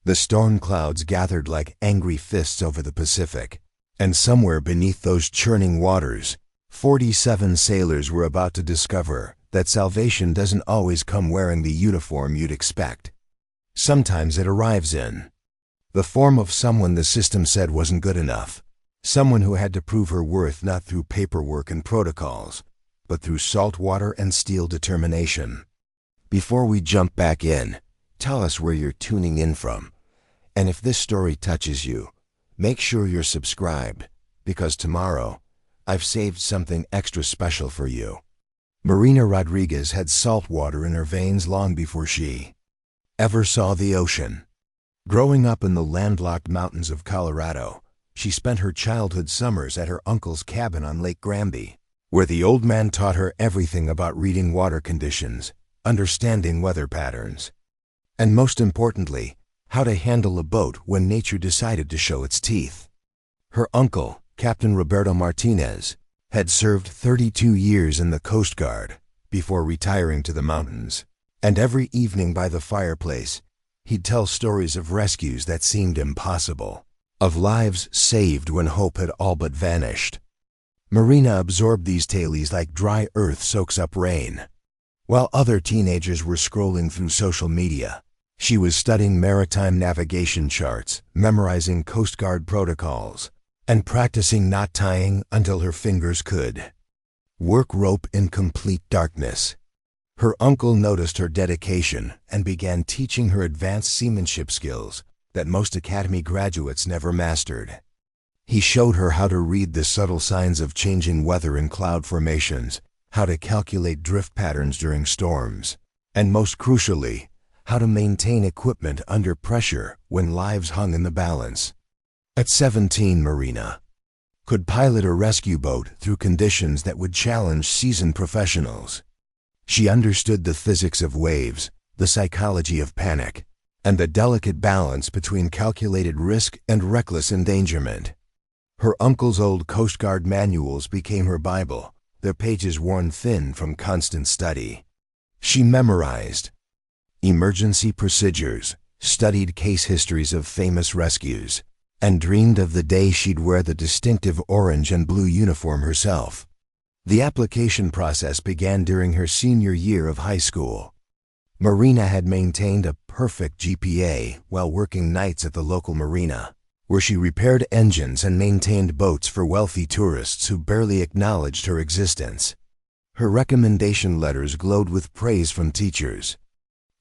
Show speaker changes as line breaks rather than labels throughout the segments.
The storm clouds gathered like angry fists over the Pacific, and somewhere beneath those churning waters, 47 sailors were about to discover that salvation doesn't always come wearing the uniform you'd expect. Sometimes it arrives in the form of someone the system said wasn't good enough, someone who had to prove her worth not through paperwork and protocols, but through salt water and steel determination. Before we jump back in, tell us where you're tuning in from. And if this story touches you, make sure you're subscribed, because tomorrow, I've saved something extra special for you. Marina Rodriguez had salt water in her veins long before she ever saw the ocean. Growing up in the landlocked mountains of Colorado, she spent her childhood summers at her uncle's cabin on Lake Granby, where the old man taught her everything about reading water conditions, understanding weather patterns, and most importantly, how to handle a boat when nature decided to show its teeth. Her uncle, Captain Roberto Martinez, had served 32 years in the Coast Guard before retiring to the mountains, and every evening by the fireplace, he'd tell stories of rescues that seemed impossible, of lives saved when hope had all but vanished. Marina absorbed these tales like dry earth soaks up rain. While other teenagers were scrolling through social media, she was studying maritime navigation charts, memorizing Coast Guard protocols, and practicing knot tying until her fingers could work rope in complete darkness. Her uncle noticed her dedication and began teaching her advanced seamanship skills that most academy graduates never mastered. He showed her how to read the subtle signs of changing weather in cloud formations, how to calculate drift patterns during storms, and most crucially, how to maintain equipment under pressure when lives hung in the balance. At 17, Marina could pilot a rescue boat through conditions that would challenge seasoned professionals. She understood the physics of waves, the psychology of panic, and the delicate balance between calculated risk and reckless endangerment. Her uncle's old Coast Guard manuals became her Bible, their pages worn thin from constant study. She memorized emergency procedures, studied case histories of famous rescues, and dreamed of the day she'd wear the distinctive orange and blue uniform herself. The application process began during her senior year of high school. Marina had maintained a perfect GPA while working nights at the local marina, where she repaired engines and maintained boats for wealthy tourists who barely acknowledged her existence. Her recommendation letters glowed with praise from teachers,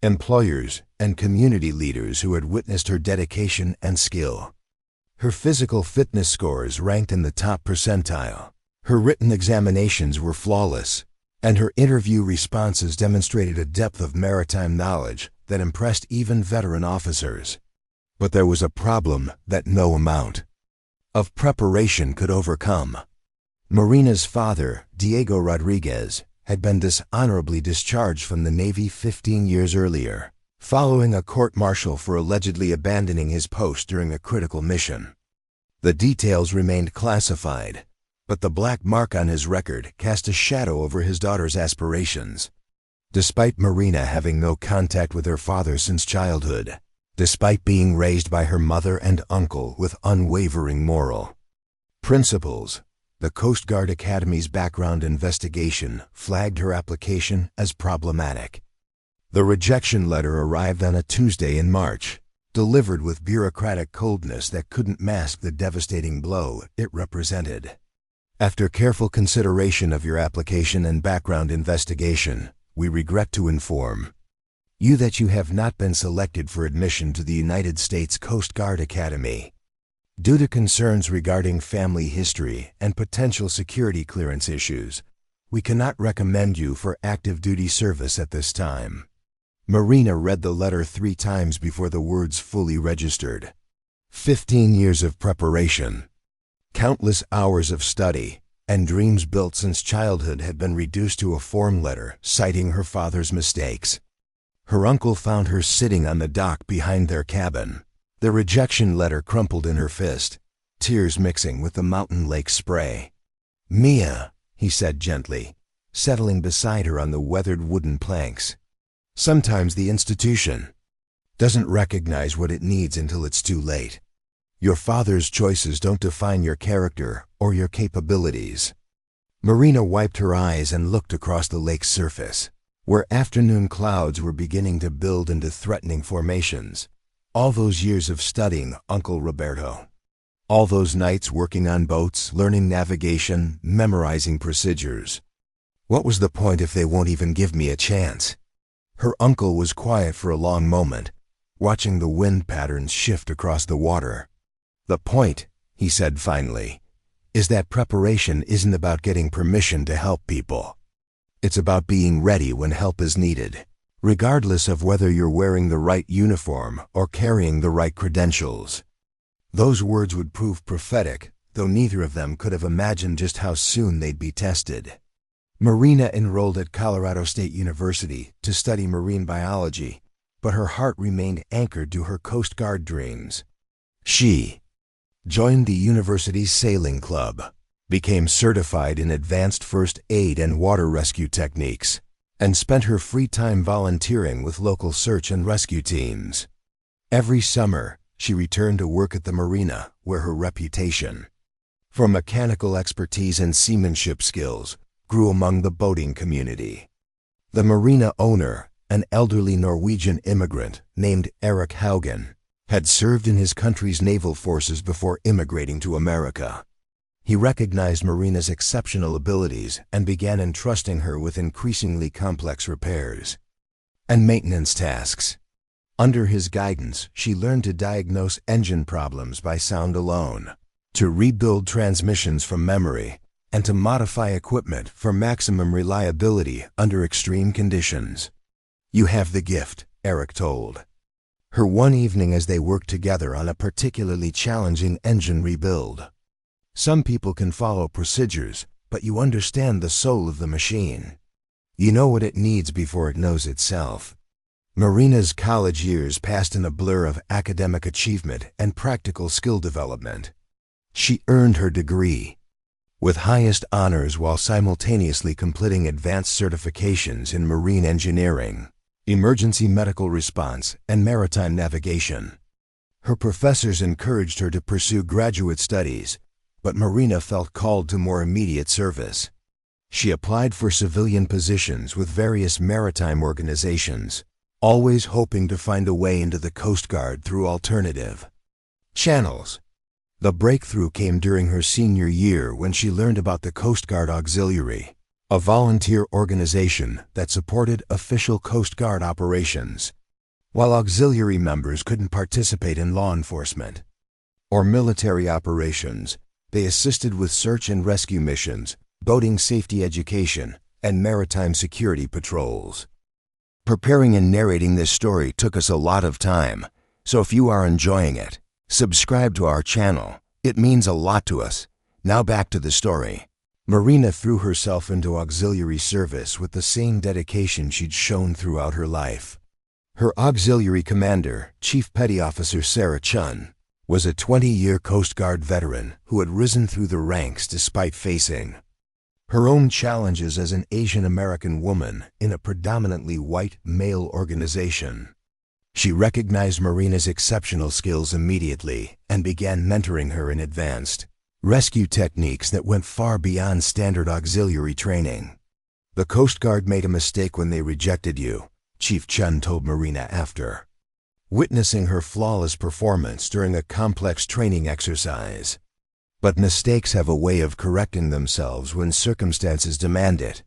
employers, and community leaders who had witnessed her dedication and skill. Her physical fitness scores ranked in the top percentile. Her written examinations were flawless, and her interview responses demonstrated a depth of maritime knowledge that impressed even veteran officers. But there was a problem that no amount of preparation could overcome. Marina's father, Diego Rodriguez, had been dishonorably discharged from the Navy 15 years earlier, following a court-martial for allegedly abandoning his post during a critical mission. The details remained classified, but the black mark on his record cast a shadow over his daughter's aspirations. Despite Marina having no contact with her father since childhood, despite being raised by her mother and uncle with unwavering moral principles, the Coast Guard Academy's background investigation flagged her application as problematic. The rejection letter arrived on a Tuesday in March, delivered with bureaucratic coldness that couldn't mask the devastating blow it represented. After careful consideration of your application and background investigation, we regret to inform you that you have not been selected for admission to the United States Coast Guard Academy. Due to concerns regarding family history and potential security clearance issues, we cannot recommend you for active duty service at this time. Marina read the letter 3 times before the words fully registered. 15 years of preparation, countless hours of study, and dreams built since childhood had been reduced to a form letter citing her father's mistakes. Her uncle found her sitting on the dock behind their cabin, the rejection letter crumpled in her fist, tears mixing with the mountain lake spray. "Mia," he said gently, settling beside her on the weathered wooden planks. "Sometimes the institution doesn't recognize what it needs until it's too late. Your father's choices don't define your character or your capabilities. Marina wiped her eyes and looked across the lake's surface, where afternoon clouds were beginning to build into threatening formations. All those years of studying Uncle Roberto. All those nights working on boats, learning navigation, memorizing procedures. What was the point if they won't even give me a chance? Her uncle was quiet for a long moment, watching the wind patterns shift across the water. The point, he said finally, is that preparation isn't about getting permission to help people. It's about being ready when help is needed, regardless of whether you're wearing the right uniform or carrying the right credentials. Those words would prove prophetic, though neither of them could have imagined just how soon they'd be tested. Marina enrolled at Colorado State University to study marine biology, but her heart remained anchored to her Coast Guard dreams. She joined the university's sailing club, became certified in advanced first aid and water rescue techniques, and spent her free time volunteering with local search and rescue teams. Every summer, she returned to work at the marina, where her reputation for mechanical expertise and seamanship skills grew among the boating community. The marina owner, an elderly Norwegian immigrant named Eric Haugen, had served in his country's naval forces before immigrating to America. He recognized Marina's exceptional abilities and began entrusting her with increasingly complex repairs and maintenance tasks. Under his guidance, she learned to diagnose engine problems by sound alone, to rebuild transmissions from memory, and to modify equipment for maximum reliability under extreme conditions. "You have the gift," Eric told her one evening as they worked together on a particularly challenging engine rebuild. "Some people can follow procedures, but you understand the soul of the machine. You know what it needs before it knows itself." Marina's college years passed in a blur of academic achievement and practical skill development. She earned her degree with highest honors while simultaneously completing advanced certifications in marine engineering, emergency medical response, and maritime navigation. Her professors encouraged her to pursue graduate studies, but Marina felt called to more immediate service. She applied for civilian positions with various maritime organizations, always hoping to find a way into the Coast Guard through alternative channels. The breakthrough came during her senior year when she learned about the Coast Guard Auxiliary, a volunteer organization that supported official Coast Guard operations. While auxiliary members couldn't participate in law enforcement or military operations, they assisted with search and rescue missions, boating safety education, and maritime security patrols. Preparing and narrating this story took us a lot of time, so if you are enjoying it, subscribe to our channel. It means a lot to us. Now back to the story. Marina threw herself into auxiliary service with the same dedication she'd shown throughout her life. Her auxiliary commander, Chief Petty Officer Sarah Chun, was a 20-year Coast Guard veteran who had risen through the ranks despite facing her own challenges as an Asian American woman in a predominantly white male organization. She recognized Marina's exceptional skills immediately and began mentoring her in advanced rescue techniques that went far beyond standard auxiliary training. "The Coast Guard made a mistake when they rejected you," Chief Chun told Marina after witnessing her flawless performance during a complex training exercise. "But mistakes have a way of correcting themselves when circumstances demand it."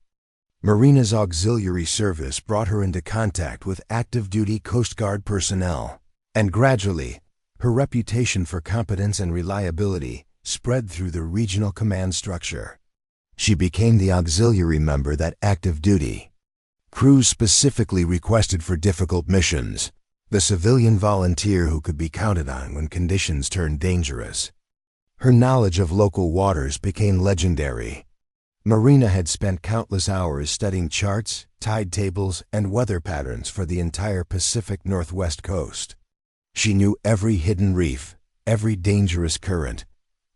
Marina's auxiliary service brought her into contact with active-duty Coast Guard personnel, and gradually, her reputation for competence and reliability spread through the regional command structure. She became the auxiliary member that active-duty crews specifically requested for difficult missions, the civilian volunteer who could be counted on when conditions turned dangerous. Her knowledge of local waters became legendary. Marina had spent countless hours studying charts, tide tables, and weather patterns for the entire Pacific Northwest coast. She knew every hidden reef, every dangerous current,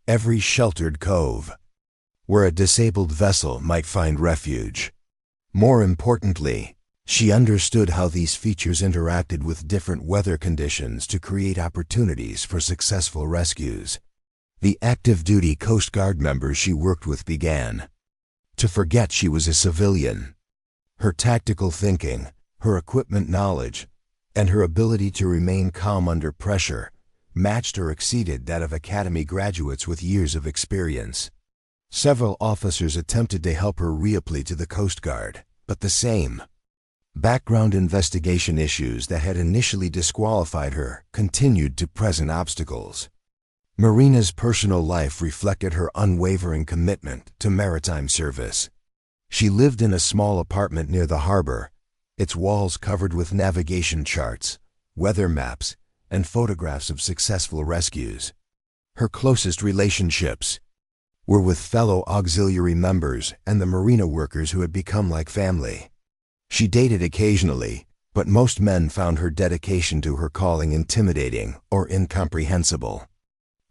every sheltered cove where a disabled vessel might find refuge. More importantly, She understood how these features interacted with different weather conditions to create opportunities for successful rescues. The active duty Coast Guard members she worked with began to forget she was a civilian. Her tactical thinking, her equipment knowledge, and her ability to remain calm under pressure matched or exceeded that of Academy graduates with years of experience. Several officers attempted to help her reapply to the Coast Guard, but the same background investigation issues that had initially disqualified her continued to present obstacles. Marina's personal life reflected her unwavering commitment to maritime service. She lived in a small apartment near the harbor, its walls covered with navigation charts, weather maps, and photographs of successful rescues. Her closest relationships were with fellow auxiliary members and the marina workers who had become like family. She dated occasionally, but most men found her dedication to her calling intimidating or incomprehensible.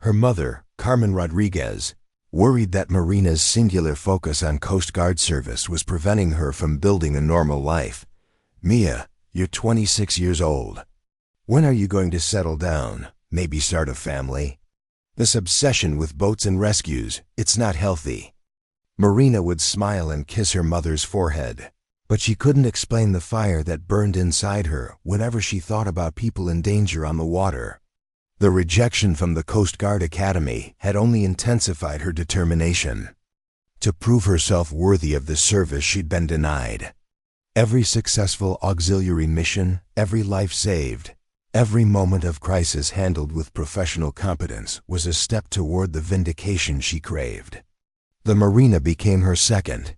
Her mother, Marina Rodriguez, worried that Marina's singular focus on Coast Guard service was preventing her from building a normal life. "Mia, you're 26 years old. When are you going to settle down, maybe start a family? This obsession with boats and rescues, it's not healthy." Marina would smile and kiss her mother's forehead, but she couldn't explain the fire that burned inside her whenever she thought about people in danger on the water. The rejection from the Coast Guard Academy had only intensified her determination to prove herself worthy of the service she'd been denied. Every successful auxiliary mission, every life saved, every moment of crisis handled with professional competence was a step toward the vindication she craved. The marina became her second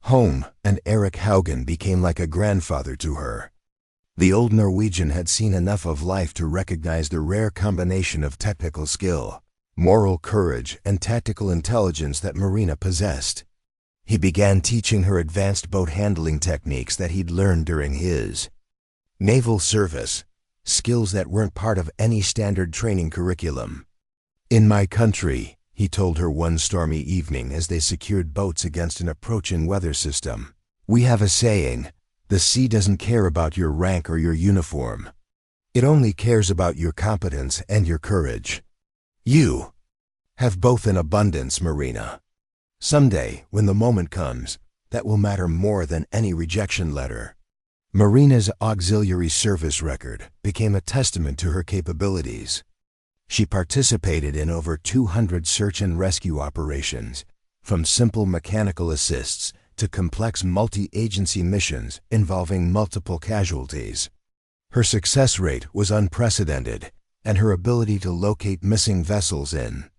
home, and Eric Haugen became like a grandfather to her. The old Norwegian had seen enough of life to recognize the rare combination of technical skill, moral courage, and tactical intelligence that Marina possessed. He began teaching her advanced boat handling techniques that he'd learned during his naval service, skills that weren't part of any standard training curriculum. "In my country," he told her one stormy evening as they secured boats against an approaching weather system, "we have a saying, the sea doesn't care about your rank or your uniform. It only cares about your competence and your courage. You have both in abundance, Marina. Someday, when the moment comes, that will matter more than any rejection letter." Marina's auxiliary service record became a testament to her capabilities. She participated in over 200 search and rescue operations, from simple mechanical assists to complex multi-agency missions involving multiple casualties. Her success rate was unprecedented, and her ability to locate missing vessels in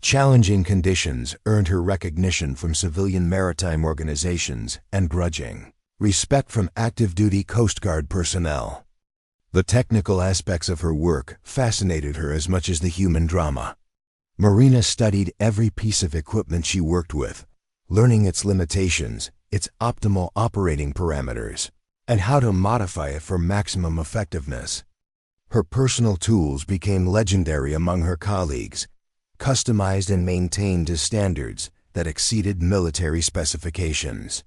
challenging conditions earned her recognition from civilian maritime organizations and grudging respect from active-duty Coast Guard personnel. The technical aspects of her work fascinated her as much as the human drama. Marina studied every piece of equipment she worked with, learning its limitations, its optimal operating parameters, and how to modify it for maximum effectiveness. Her personal tools became legendary among her colleagues, customized and maintained to standards that exceeded military specifications.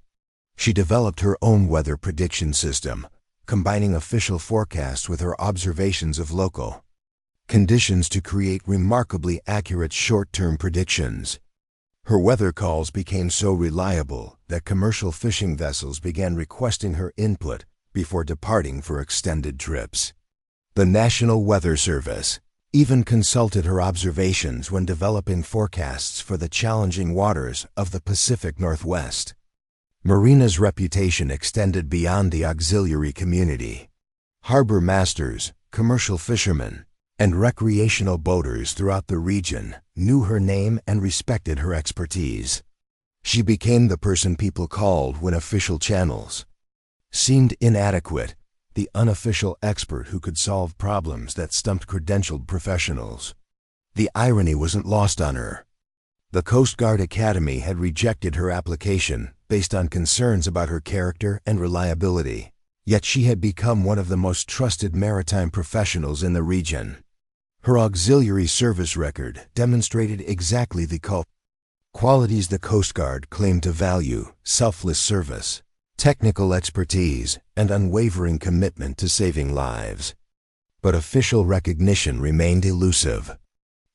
She developed her own weather prediction system, combining official forecasts with her observations of local conditions to create remarkably accurate short-term predictions. Her weather calls became so reliable that commercial fishing vessels began requesting her input before departing for extended trips. The National Weather Service even consulted her observations when developing forecasts for the challenging waters of the Pacific Northwest. Marina's reputation extended beyond the auxiliary community. Harbor masters, commercial fishermen, and recreational boaters throughout the region knew her name and respected her expertise. She became the person people called when official channels seemed inadequate, the unofficial expert who could solve problems that stumped credentialed professionals. The irony wasn't lost on her. The Coast Guard Academy had rejected her application based on concerns about her character and reliability, yet she had become one of the most trusted maritime professionals in the region. Her auxiliary service record demonstrated exactly the qualities the Coast Guard claimed to value: selfless service, technical expertise, and unwavering commitment to saving lives. But official recognition remained elusive.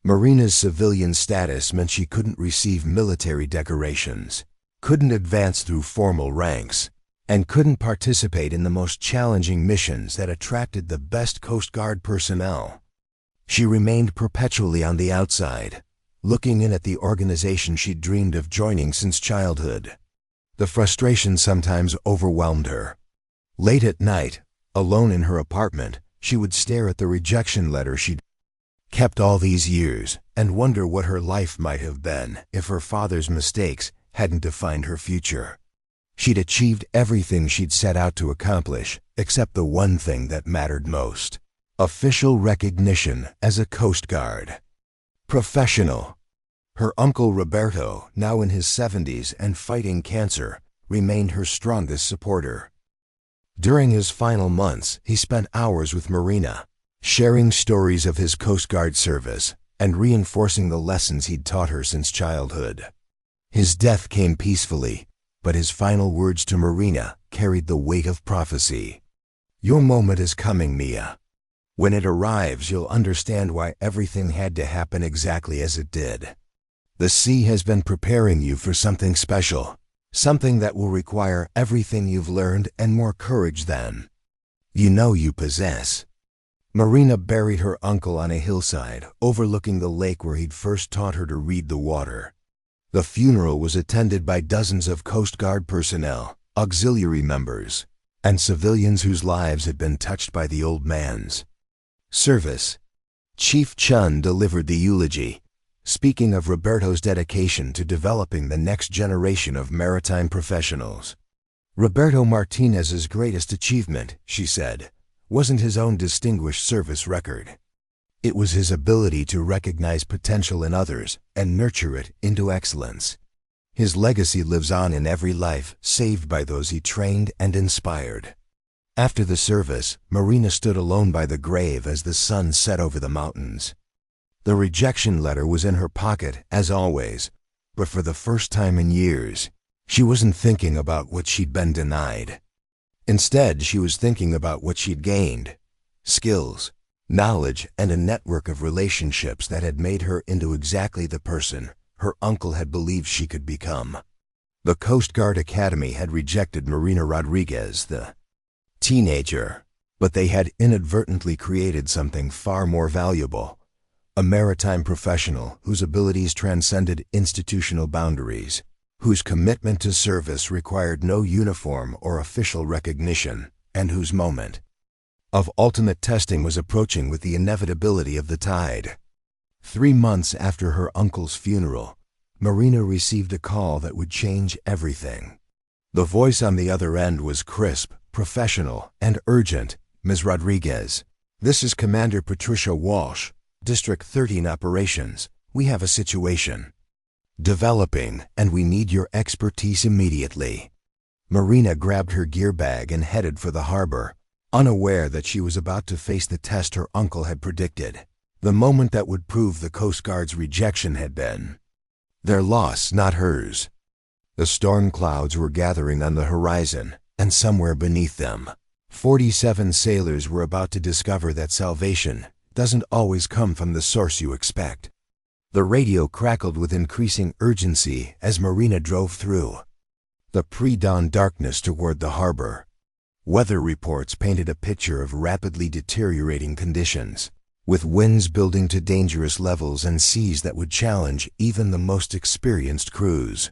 Marina's civilian status meant she couldn't receive military decorations, couldn't advance through formal ranks, and couldn't participate in the most challenging missions that attracted the best Coast Guard personnel. She remained perpetually on the outside, looking in at the organization she'd dreamed of joining since childhood. The frustration sometimes overwhelmed her. Late at night, alone in her apartment, she would stare at the rejection letter she'd kept all these years and wonder what her life might have been if her father's mistakes hadn't defined her future. She'd achieved everything she'd set out to accomplish, except the one thing that mattered most: official recognition as a Coast Guard professional. Her uncle Roberto, now in his 70s and fighting cancer, remained her strongest supporter. During his final months, he spent hours with Marina, sharing stories of his Coast Guard service and reinforcing the lessons he'd taught her since childhood. His death came peacefully, but his final words to Marina carried the weight of prophecy. "Your moment is coming, Mia. When it arrives, you'll understand why everything had to happen exactly as it did. The sea has been preparing you for something special, something that will require everything you've learned and more courage than you know you possess." Marina buried her uncle on a hillside overlooking the lake where he'd first taught her to read the water. The funeral was attended by dozens of Coast Guard personnel, auxiliary members, and civilians whose lives had been touched by the old man's service. Chief Chun delivered the eulogy, speaking of Roberto's dedication to developing the next generation of maritime professionals. Roberto Martinez's greatest achievement, she said, wasn't his own distinguished service record. It was his ability to recognize potential in others and nurture it into excellence. His legacy lives on in every life saved by those he trained and inspired. After the service, Marina stood alone by the grave as the sun set over the mountains. The rejection letter was in her pocket, as always, but for the first time in years, she wasn't thinking about what she'd been denied. Instead, she was thinking about what she'd gained: skills, knowledge, and a network of relationships that had made her into exactly the person her uncle had believed she could become. The Coast Guard Academy had rejected Marina Rodriguez, the teenager, but they had inadvertently created something far more valuable: a maritime professional whose abilities transcended institutional boundaries, whose commitment to service required no uniform or official recognition, and whose moment of ultimate testing was approaching with the inevitability of the tide. 3 months after her uncle's funeral, Marina received a call that would change everything. The voice on the other end was crisp, professional, and urgent. "Ms. Rodriguez, this is Commander Patricia Walsh, District 13 Operations. We have a situation developing, and we need your expertise immediately." Marina grabbed her gear bag and headed for the harbor, unaware that she was about to face the test her uncle had predicted, the moment that would prove the Coast Guard's rejection had been their loss, not hers. The storm clouds were gathering on the horizon, and somewhere beneath them, 47 sailors were about to discover that salvation doesn't always come from the source you expect. The radio crackled with increasing urgency as Marina drove through the pre-dawn darkness toward the harbor. Weather reports painted a picture of rapidly deteriorating conditions, with winds building to dangerous levels and seas that would challenge even the most experienced crews.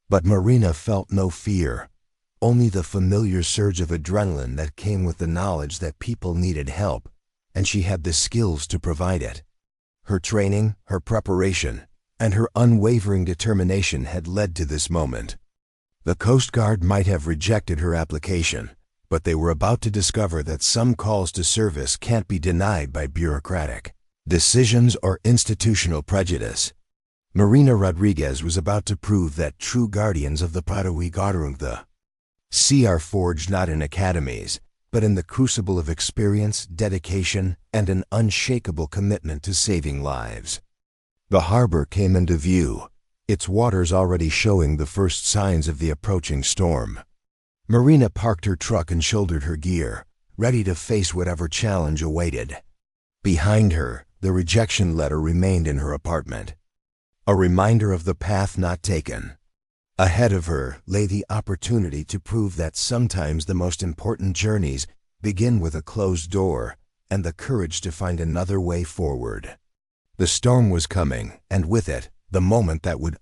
But Marina felt no fear, only the familiar surge of adrenaline that came with the knowledge that people needed help, and she had the skills to provide it. Her training, her preparation, and her unwavering determination had led to this moment. The Coast Guard might have rejected her application, but they were about to discover that some calls to service can't be denied by bureaucratic decisions or institutional prejudice. Marina Rodriguez was about to prove that true guardians of the Padawi the sea are forged not in academies, but in the crucible of experience, dedication, and an unshakable commitment to saving lives. The harbor came into view, its waters already showing the first signs of the approaching storm. Marina parked her truck and shouldered her gear, ready to face whatever challenge awaited. Behind her, the rejection letter remained in her apartment, a reminder of the path not taken. Ahead of her lay the opportunity to prove that sometimes the most important journeys begin with a closed door and the courage to find another way forward. The storm was coming, and with it, the moment that would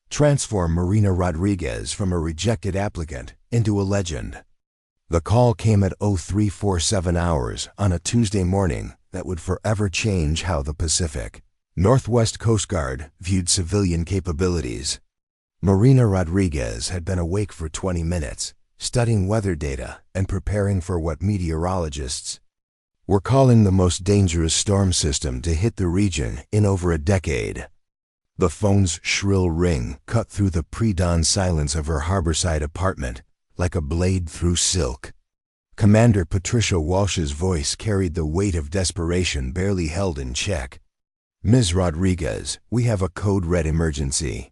transform Marina Rodriguez from a rejected applicant into a legend. The call came at 0347 hours on a Tuesday morning that would forever change how the Pacific Northwest Coast Guard viewed civilian capabilities. Marina Rodriguez had been awake for 20 minutes, studying weather data and preparing for what meteorologists were calling the most dangerous storm system to hit the region in over a decade. The phone's shrill ring cut through the pre-dawn silence of her harborside apartment like a blade through silk. Commander Patricia Walsh's voice carried the weight of desperation barely held in check. "Ms. Rodriguez, we have a code red emergency.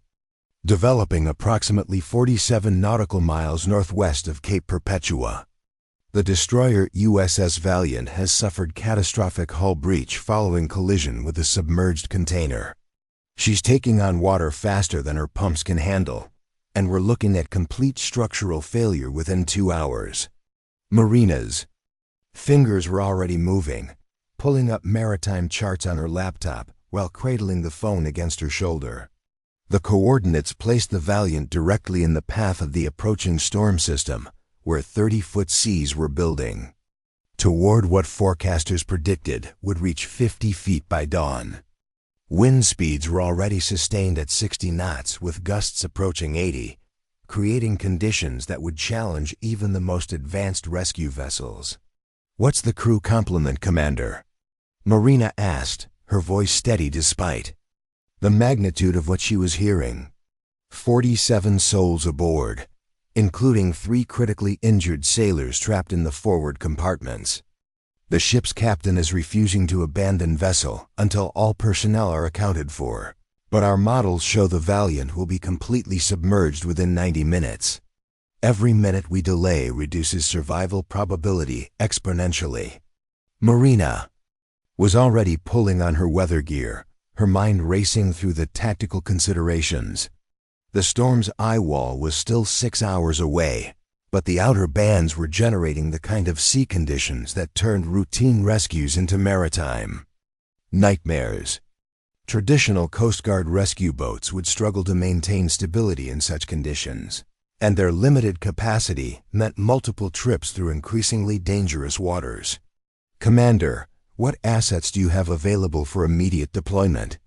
Developing approximately 47 nautical miles northwest of Cape Perpetua. The destroyer USS Valiant has suffered catastrophic hull breach following collision with a submerged container. She's taking on water faster than her pumps can handle, and we're looking at complete structural failure within 2 hours." Marina's fingers were already moving, pulling up maritime charts on her laptop while cradling the phone against her shoulder. The coordinates placed the Valiant directly in the path of the approaching storm system, where 30-foot seas were building toward what forecasters predicted would reach 50 feet by dawn. Wind speeds were already sustained at 60 knots with gusts approaching 80, creating conditions that would challenge even the most advanced rescue vessels. "What's the crew complement, Commander?" Marina asked, her voice steady despite the magnitude of what she was hearing. 47 souls aboard, including 3 critically injured sailors trapped in the forward compartments. The ship's captain is refusing to abandon vessel until all personnel are accounted for, but our models show the Valiant will be completely submerged within 90 minutes. Every minute we delay reduces survival probability exponentially. Marina was already pulling on her weather gear, her mind racing through the tactical considerations. The storm's eye wall was still 6 hours away, but the outer bands were generating the kind of sea conditions that turned routine rescues into maritime nightmares. Traditional Coast Guard rescue boats would struggle to maintain stability in such conditions, and their limited capacity meant multiple trips through increasingly dangerous waters. "Commander, what assets do you have available for immediate deployment?"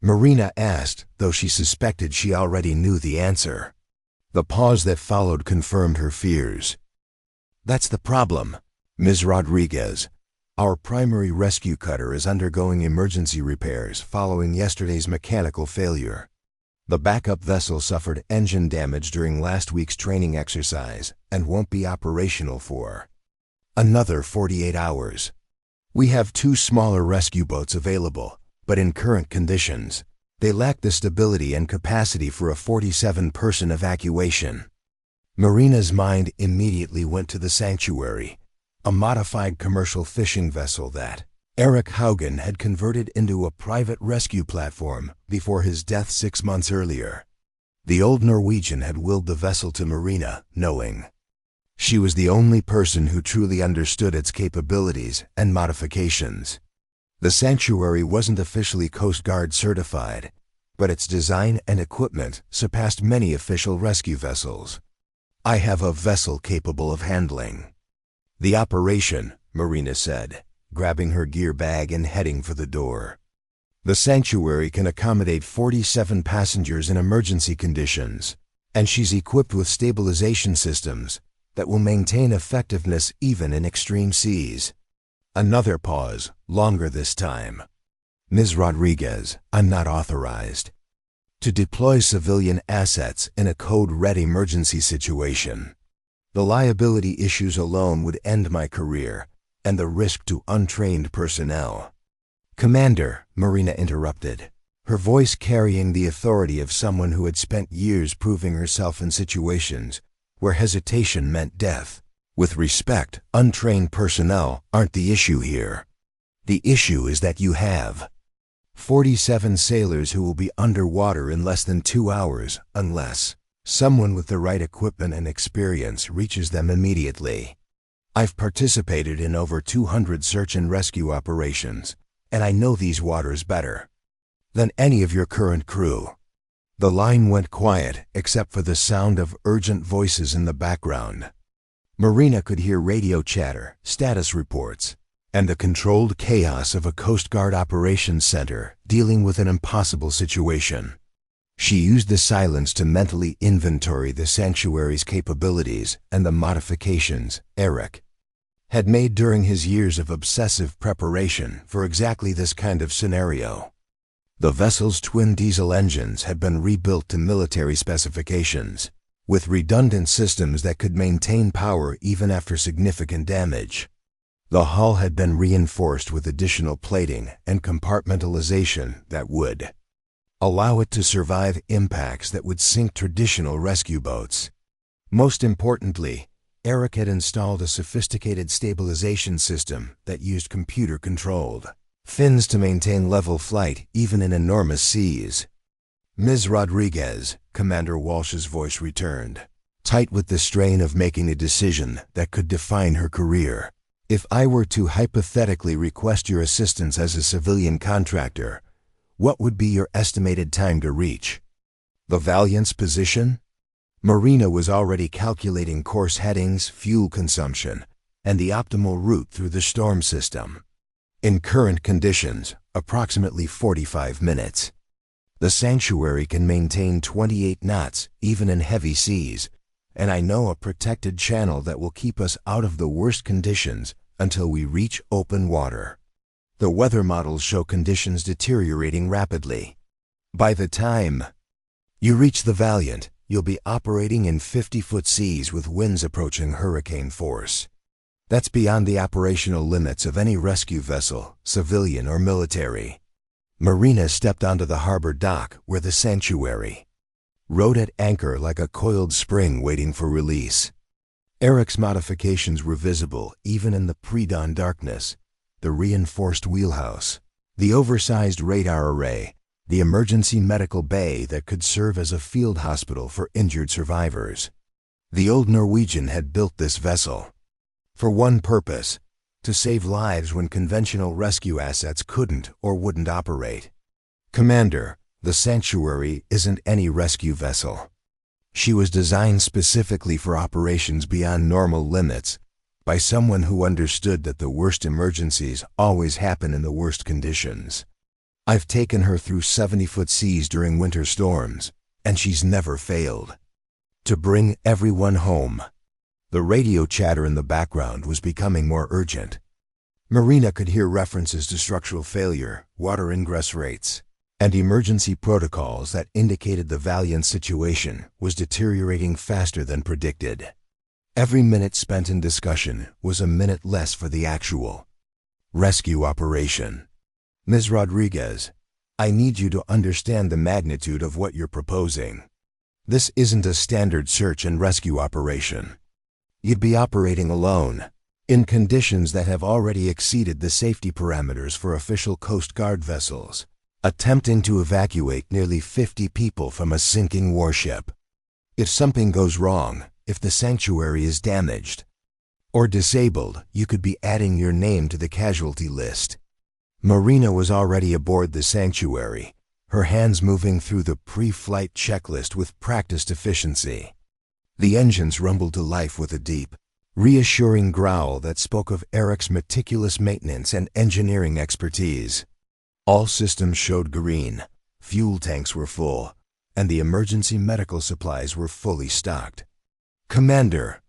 Marina asked, though she suspected she already knew the answer. The pause that followed confirmed her fears. "That's the problem, Ms. Rodriguez. Our primary rescue cutter is undergoing emergency repairs following yesterday's mechanical failure. The backup vessel suffered engine damage during last week's training exercise and won't be operational for another 48 hours. We have 2 smaller rescue boats available, but in current conditions, they lack the stability and capacity for a 47-person evacuation." Marina's mind immediately went to the Sanctuary, a modified commercial fishing vessel that Eric Haugen had converted into a private rescue platform before his death 6 months earlier. The old Norwegian had willed the vessel to Marina, knowing she was the only person who truly understood its capabilities and modifications. The Sanctuary wasn't officially Coast Guard certified, but its design and equipment surpassed many official rescue vessels. "I have a vessel capable of handling the operation," Marina said, grabbing her gear bag and heading for the door. "The Sanctuary can accommodate 47 passengers in emergency conditions, and she's equipped with stabilization systems that will maintain effectiveness even in extreme seas." Another pause, longer this time. "Ms. Rodriguez, I'm not authorized to deploy civilian assets in a code red emergency situation. The liability issues alone would end my career, and the risk to untrained personnel." "Commander," Marina interrupted, her voice carrying the authority of someone who had spent years proving herself in situations where hesitation meant death. With respect, untrained personnel aren't the issue here. The issue is that you have 47 sailors who will be underwater in less than 2 hours unless someone with the right equipment and experience reaches them immediately. I've participated in over 200 search and rescue operations, and I know these waters better than any of your current crew. The line went quiet except for the sound of urgent voices in the background. Marina could hear radio chatter, status reports, and the controlled chaos of a Coast Guard operations center dealing with an impossible situation. She used the silence to mentally inventory the sanctuary's capabilities and the modifications Eric had made during his years of obsessive preparation for exactly this kind of scenario. The vessel's twin diesel engines had been rebuilt to military specifications, with redundant systems that could maintain power even after significant damage. The hull had been reinforced with additional plating and compartmentalization that would allow it to survive impacts that would sink traditional rescue boats. Most importantly, Eric had installed a sophisticated stabilization system that used computer-controlled fins to maintain level flight even in enormous seas. Ms. Rodriguez, Commander Walsh's voice returned, tight with the strain of making a decision that could define her career. If I were to hypothetically request your assistance as a civilian contractor, what would be your estimated time to reach the Valiant's position? Marina was already calculating course headings, fuel consumption, and the optimal route through the storm system. In current conditions, approximately 45 minutes. The sanctuary can maintain 28 knots, even in heavy seas, and I know a protected channel that will keep us out of the worst conditions until we reach open water. The weather models show conditions deteriorating rapidly. By the time you reach the Valiant, you'll be operating in 50-foot seas with winds approaching hurricane force. That's beyond the operational limits of any rescue vessel, civilian or military. Marina stepped onto the harbor dock where the sanctuary rode at anchor like a coiled spring waiting for release. Eric's modifications were visible even in the pre-dawn darkness: the reinforced wheelhouse, the oversized radar array, the emergency medical bay that could serve as a field hospital for injured survivors. The old Norwegian had built this vessel for one purpose: to save lives when conventional rescue assets couldn't or wouldn't operate. Commander, the Sanctuary isn't any rescue vessel. She was designed specifically for operations beyond normal limits by someone who understood that the worst emergencies always happen in the worst conditions. I've taken her through 70-foot seas during winter storms, and she's never failed to bring everyone home. The radio chatter in the background was becoming more urgent. Marina could hear references to structural failure, water ingress rates, and emergency protocols that indicated the Valiant's situation was deteriorating faster than predicted. Every minute spent in discussion was a minute less for the actual rescue operation. Ms. Rodriguez, I need you to understand the magnitude of what you're proposing. This isn't a standard search and rescue operation. You'd be operating alone, in conditions that have already exceeded the safety parameters for official Coast Guard vessels, attempting to evacuate nearly 50 people from a sinking warship. If something goes wrong, if the sanctuary is damaged or disabled, you could be adding your name to the casualty list. Marina was already aboard the sanctuary, her hands moving through the pre-flight checklist with practiced efficiency. The engines rumbled to life with a deep, reassuring growl that spoke of Eric's meticulous maintenance and engineering expertise. All systems showed green, fuel tanks were full, and the emergency medical supplies were fully stocked. Commander,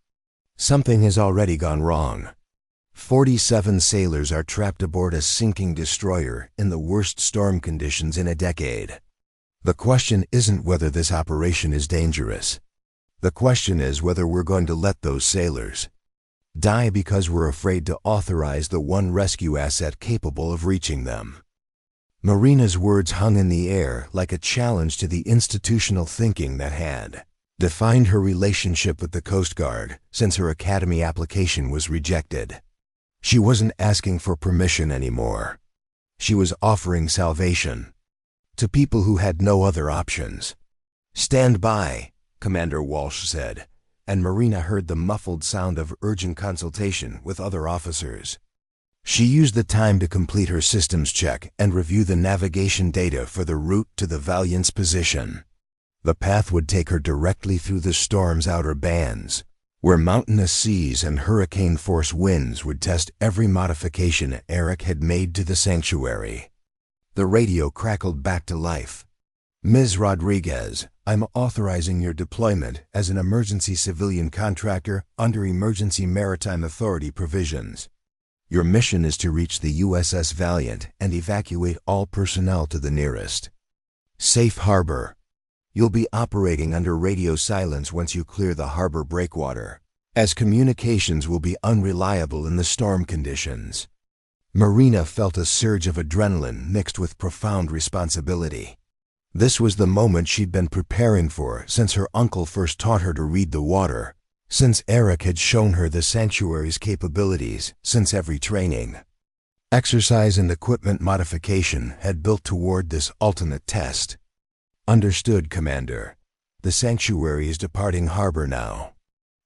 something has already gone wrong. 47 sailors are trapped aboard a sinking destroyer in the worst storm conditions in a decade. The question isn't whether this operation is dangerous. The question is whether we're going to let those sailors die because we're afraid to authorize the one rescue asset capable of reaching them. Marina's words hung in the air like a challenge to the institutional thinking that had defined her relationship with the Coast Guard since her academy application was rejected. She wasn't asking for permission anymore. She was offering salvation to people who had no other options. "Stand by," Commander Walsh said, and Marina heard the muffled sound of urgent consultation with other officers. She used the time to complete her systems check and review the navigation data for the route to the Valiant's position. The path would take her directly through the storm's outer bands, where mountainous seas and hurricane-force winds would test every modification Eric had made to the sanctuary. The radio crackled back to life. "Ms. Rodriguez, I'm authorizing your deployment as an emergency civilian contractor under Emergency Maritime Authority provisions. Your mission is to reach the USS Valiant and evacuate all personnel to the nearest safe harbor. You'll be operating under radio silence once you clear the harbor breakwater, as communications will be unreliable in the storm conditions." Marina felt a surge of adrenaline mixed with profound responsibility. This was the moment she'd been preparing for since her uncle first taught her to read the water, since Eric had shown her the sanctuary's capabilities since every training. Exercise and equipment modification had built toward this ultimate test. "Understood, Commander. The sanctuary is departing harbor now.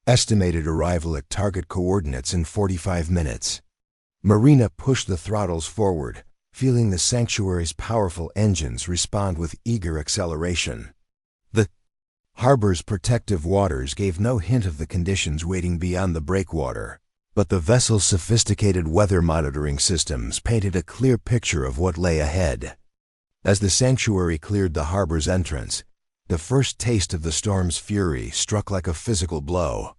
Estimated arrival at target coordinates in 45 minutes. Marina pushed the throttles forward, feeling the sanctuary's powerful engines respond with eager acceleration. The harbor's protective waters gave no hint of the conditions waiting beyond the breakwater, but the vessel's sophisticated weather monitoring systems painted a clear picture of what lay ahead. As the sanctuary cleared the harbor's entrance, the first taste of the storm's fury struck like a physical blow.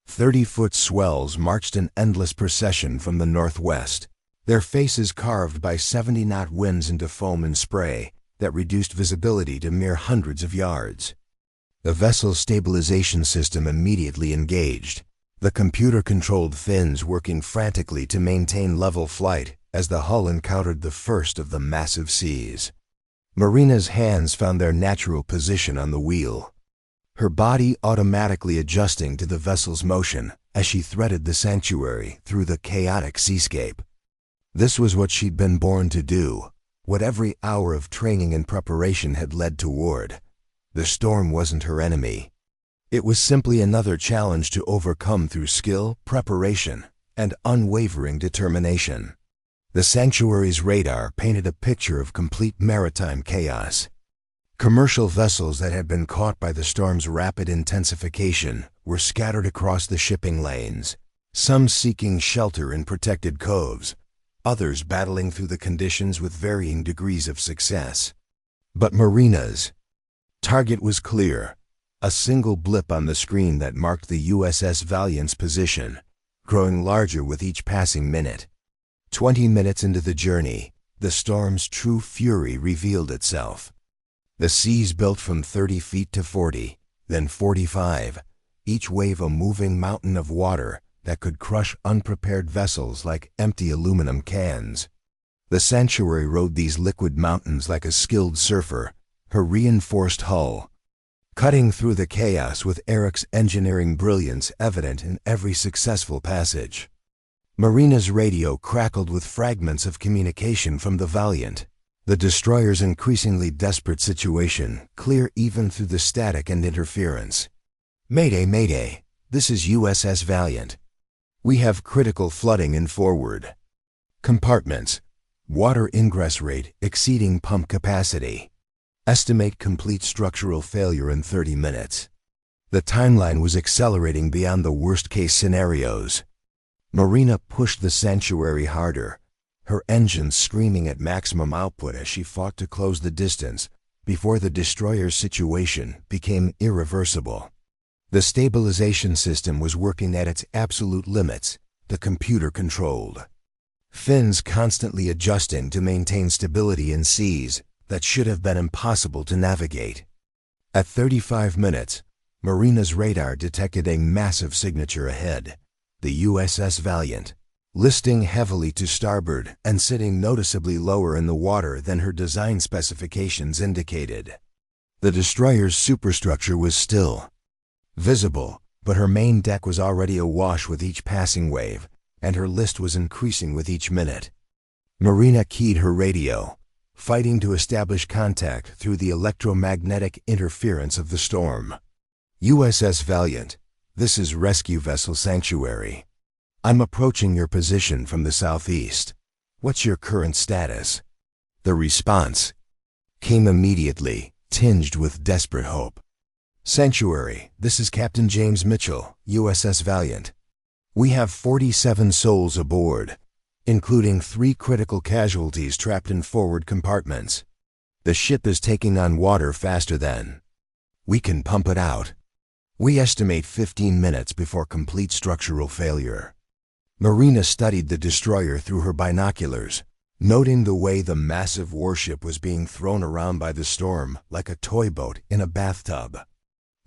30-foot swells marched in endless procession from the northwest, their faces carved by 70-knot winds into foam and spray that reduced visibility to mere hundreds of yards. The vessel's stabilization system immediately engaged, the computer-controlled fins working frantically to maintain level flight as the hull encountered the first of the massive seas. Marina's hands found their natural position on the wheel, her body automatically adjusting to the vessel's motion as she threaded the sanctuary through the chaotic seascape. This was what she'd been born to do, what every hour of training and preparation had led toward. The storm wasn't her enemy. It was simply another challenge to overcome through skill, preparation, and unwavering determination. The sanctuary's radar painted a picture of complete maritime chaos. Commercial vessels that had been caught by the storm's rapid intensification were scattered across the shipping lanes, some seeking shelter in protected coves, others battling through the conditions with varying degrees of success. But Marina's target was clear, a single blip on the screen that marked the USS Valiant's position, growing larger with each passing minute. 20 minutes into the journey, the storm's true fury revealed itself. The seas built from 30 feet to 40, then 45, each wave a moving mountain of water that could crush unprepared vessels like empty aluminum cans. The sanctuary rode these liquid mountains like a skilled surfer, her reinforced hull cutting through the chaos with Eric's engineering brilliance evident in every successful passage. Marina's radio crackled with fragments of communication from the Valiant, the destroyer's increasingly desperate situation clear even through the static and interference. "Mayday, Mayday, this is USS Valiant. We have critical flooding in forward compartments. Water ingress rate exceeding pump capacity. Estimate complete structural failure in 30 minutes. The timeline was accelerating beyond the worst-case scenarios. Marina pushed the sanctuary harder, her engines screaming at maximum output as she fought to close the distance before the destroyer's situation became irreversible. The stabilization system was working at its absolute limits, the computer-controlled fins constantly adjusting to maintain stability in seas that should have been impossible to navigate. At 35 minutes, Marina's radar detected a massive signature ahead, the USS Valiant, listing heavily to starboard and sitting noticeably lower in the water than her design specifications indicated. The destroyer's superstructure was still, Visible, but her main deck was already awash with each passing wave, and her list was increasing with each minute. Marina keyed her radio, fighting to establish contact through the electromagnetic interference of the storm. USS Valiant, this is Rescue Vessel Sanctuary. I'm approaching your position from the southeast. What's your current status? The response came immediately, tinged with desperate hope. Sanctuary, this is Captain James Mitchell, USS Valiant. We have 47 souls aboard, including 3 critical casualties trapped in forward compartments. The ship is taking on water faster than we can pump it out. We estimate 15 minutes before complete structural failure. Marina studied the destroyer through her binoculars, noting the way the massive warship was being thrown around by the storm like a toy boat in a bathtub.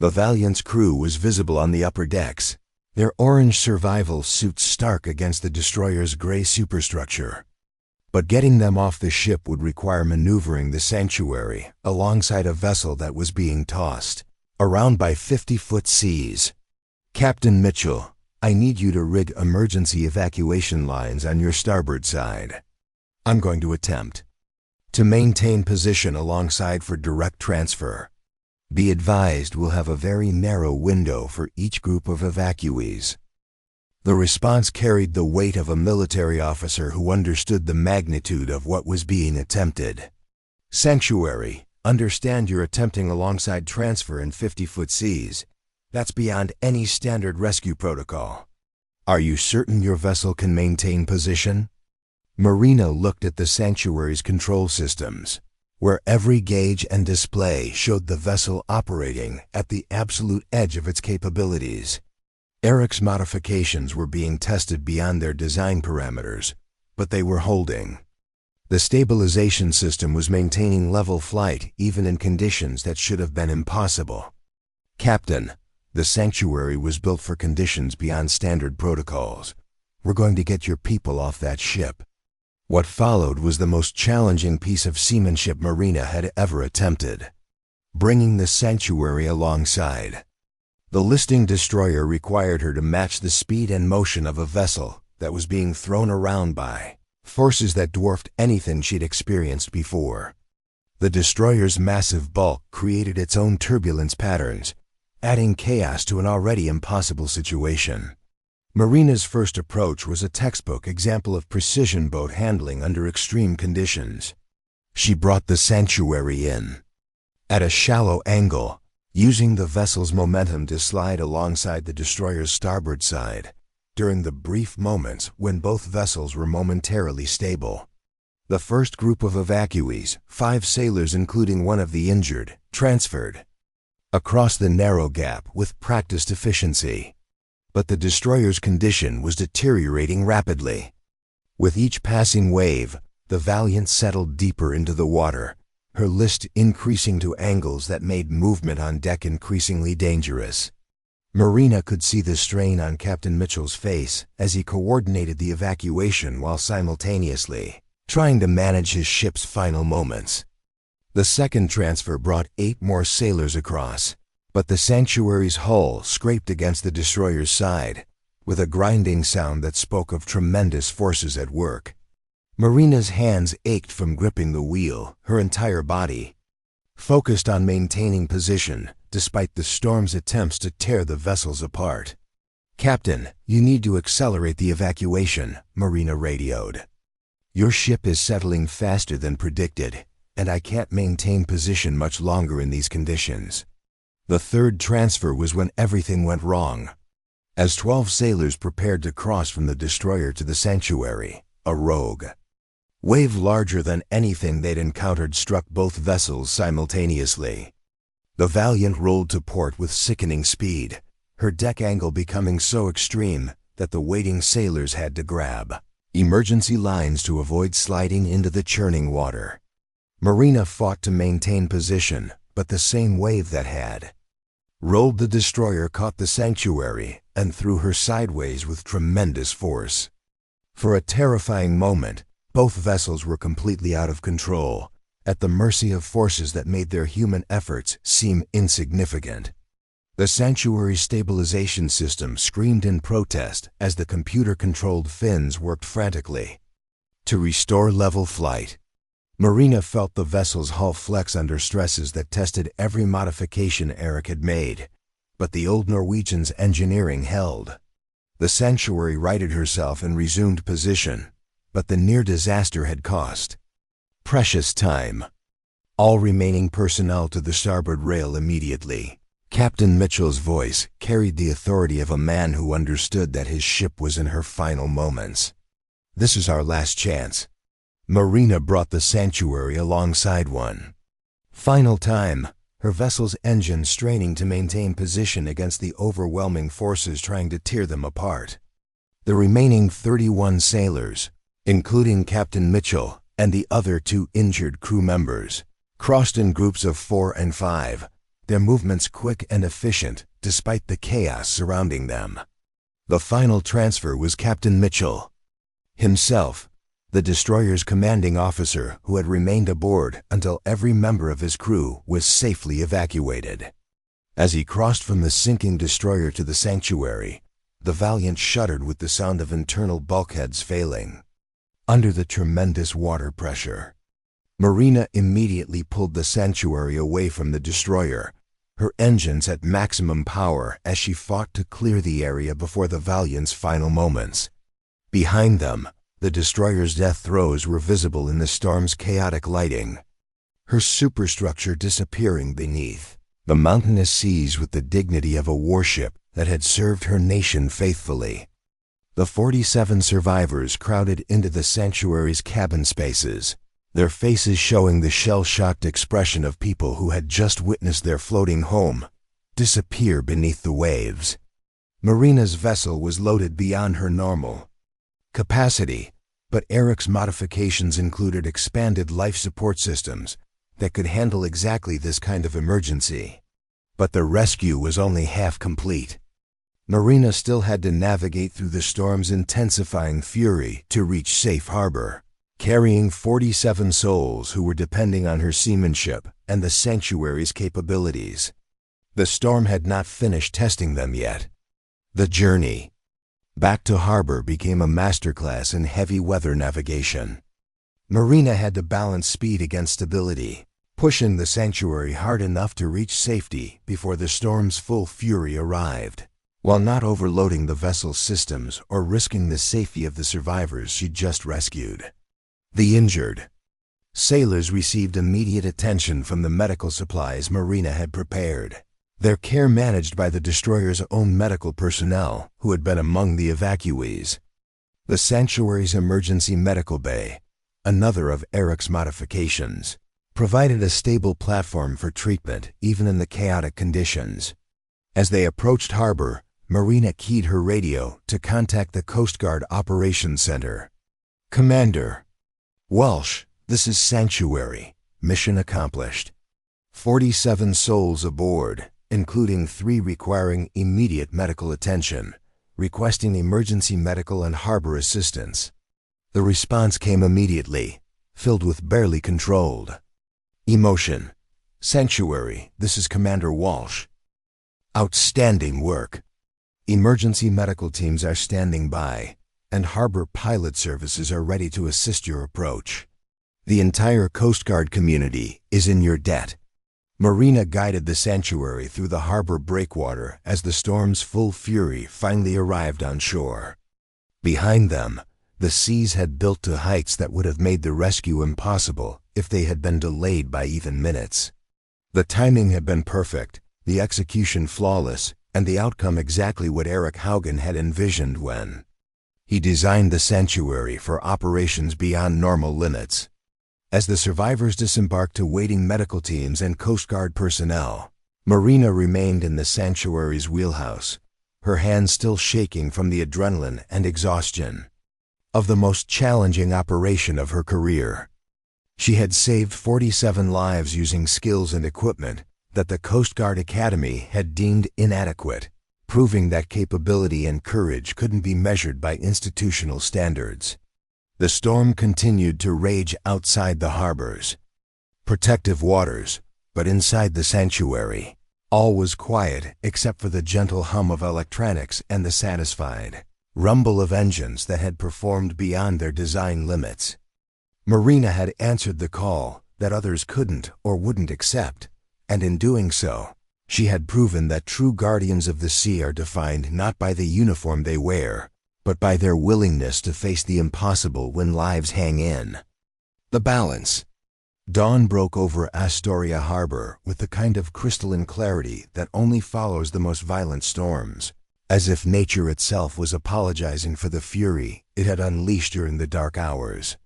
The Valiant's crew was visible on the upper decks, their orange survival suits stark against the destroyer's gray superstructure. But getting them off the ship would require maneuvering the Sanctuary alongside a vessel that was being tossed around by 50-foot seas. Captain Mitchell, I need you to rig emergency evacuation lines on your starboard side. I'm going to attempt to maintain position alongside for direct transfer. Be advised we'll have a very narrow window for each group of evacuees. The response carried the weight of a military officer who understood the magnitude of what was being attempted. Sanctuary, understand you're attempting alongside transfer in 50-foot seas. That's beyond any standard rescue protocol. Are you certain your vessel can maintain position? Marina looked at the Sanctuary's control systems, where every gauge and display showed the vessel operating at the absolute edge of its capabilities. Eric's modifications were being tested beyond their design parameters, but they were holding. The stabilization system was maintaining level flight even in conditions that should have been impossible. Captain, the Sanctuary was built for conditions beyond standard protocols. We're going to get your people off that ship. What followed was the most challenging piece of seamanship Marina had ever attempted: bringing the Sanctuary alongside. The listing destroyer required her to match the speed and motion of a vessel that was being thrown around by forces that dwarfed anything she'd experienced before. The destroyer's massive bulk created its own turbulence patterns, adding chaos to an already impossible situation. Marina's first approach was a textbook example of precision boat handling under extreme conditions. She brought the Sanctuary in at a shallow angle, using the vessel's momentum to slide alongside the destroyer's starboard side during the brief moments when both vessels were momentarily stable. The first group of evacuees, 5 sailors including one of the injured, transferred across the narrow gap with practiced efficiency. But the destroyer's condition was deteriorating rapidly. With each passing wave, the Valiant settled deeper into the water, her list increasing to angles that made movement on deck increasingly dangerous. Marina could see the strain on Captain Mitchell's face as he coordinated the evacuation while simultaneously trying to manage his ship's final moments. The second transfer brought 8 more sailors across, but the Sanctuary's hull scraped against the destroyer's side with a grinding sound that spoke of tremendous forces at work. Marina's hands ached from gripping the wheel, her entire body focused on maintaining position despite the storm's attempts to tear the vessels apart. "Captain, you need to accelerate the evacuation," Marina radioed. "Your ship is settling faster than predicted, and I can't maintain position much longer in these conditions." The third transfer was when everything went wrong. As 12 sailors prepared to cross from the destroyer to the Sanctuary, a rogue wave larger than anything they'd encountered struck both vessels simultaneously. The Valiant rolled to port with sickening speed, her deck angle becoming so extreme that the waiting sailors had to grab emergency lines to avoid sliding into the churning water. Marina fought to maintain position, but the same wave that had rolled the destroyer caught the Sanctuary and threw her sideways with tremendous force. For a terrifying moment, both vessels were completely out of control, at the mercy of forces that made their human efforts seem insignificant. The sanctuary stabilization system screamed in protest as the computer-controlled fins worked frantically to restore level flight. Marina felt the vessel's hull flex under stresses that tested every modification Eric had made, but the old Norwegian's engineering held. The sanctuary righted herself and resumed position, but the near disaster had cost precious time. All remaining personnel to the starboard rail immediately. Captain Mitchell's voice carried the authority of a man who understood that his ship was in her final moments. This is our last chance. Marina brought the sanctuary alongside one final time, her vessel's engine straining to maintain position against the overwhelming forces trying to tear them apart. The remaining 31 sailors, including Captain Mitchell and the other 2 injured crew members, crossed in groups of 4 and 5, their movements quick and efficient despite the chaos surrounding them. The final transfer was Captain Mitchell himself, the destroyer's commanding officer who had remained aboard until every member of his crew was safely evacuated. As he crossed from the sinking destroyer to the sanctuary, the Valiant shuddered with the sound of internal bulkheads failing under the tremendous water pressure. Marina immediately pulled the sanctuary away from the destroyer, her engines at maximum power as she fought to clear the area before the Valiant's final moments. Behind them, the destroyer's death throes were visible in the storm's chaotic lighting, her superstructure disappearing beneath the mountainous seas with the dignity of a warship that had served her nation faithfully. The 47 survivors crowded into the sanctuary's cabin spaces, their faces showing the shell-shocked expression of people who had just witnessed their floating home disappear beneath the waves. Marina's vessel was loaded beyond her normal capacity, but Eric's modifications included expanded life support systems that could handle exactly this kind of emergency. But the rescue was only half complete. Marina still had to navigate through the storm's intensifying fury to reach safe harbor, carrying 47 souls who were depending on her seamanship and the sanctuary's capabilities. The storm had not finished testing them yet. The journey back to harbor became a masterclass in heavy weather navigation. Marina had to balance speed against stability, pushing the sanctuary hard enough to reach safety before the storm's full fury arrived, while not overloading the vessel's systems or risking the safety of the survivors she'd just rescued. The injured sailors received immediate attention from the medical supplies Marina had prepared, their care managed by the destroyer's own medical personnel who had been among the evacuees. The sanctuary's emergency medical bay, another of Eric's modifications, provided a stable platform for treatment even in the chaotic conditions. As they approached harbor, Marina keyed her radio to contact the Coast Guard Operations Center. Commander Walsh, this is Sanctuary. Mission accomplished. 47 souls aboard, including 3 requiring immediate medical attention, requesting emergency medical and harbor assistance. The response came immediately, filled with barely controlled emotion. Sanctuary, this is Commander Walsh. Outstanding work. Emergency medical teams are standing by, and harbor pilot services are ready to assist your approach. The entire Coast Guard community is in your debt. Marina guided the sanctuary through the harbor breakwater as the storm's full fury finally arrived on shore. Behind them, the seas had built to heights that would have made the rescue impossible if they had been delayed by even minutes. The timing had been perfect, the execution flawless, and the outcome exactly what Eric Haugen had envisioned when he designed the sanctuary for operations beyond normal limits. As the survivors disembarked to waiting medical teams and Coast Guard personnel, Marina remained in the sanctuary's wheelhouse, her hands still shaking from the adrenaline and exhaustion of the most challenging operation of her career. She had saved 47 lives using skills and equipment that the Coast Guard Academy had deemed inadequate, proving that capability and courage couldn't be measured by institutional standards. The storm continued to rage outside the harbor's protective waters, but inside the sanctuary, All was quiet except for the gentle hum of electronics and the satisfied rumble of engines that had performed beyond their design limits. Marina had answered the call that others couldn't or wouldn't accept, and in doing so, she had proven that true guardians of the sea are defined not by the uniform they wear, but by their willingness to face the impossible when lives hang in. The balance. Dawn broke over Astoria Harbor with the kind of crystalline clarity that only follows the most violent storms, as if nature itself was apologizing for the fury it had unleashed during the dark hours.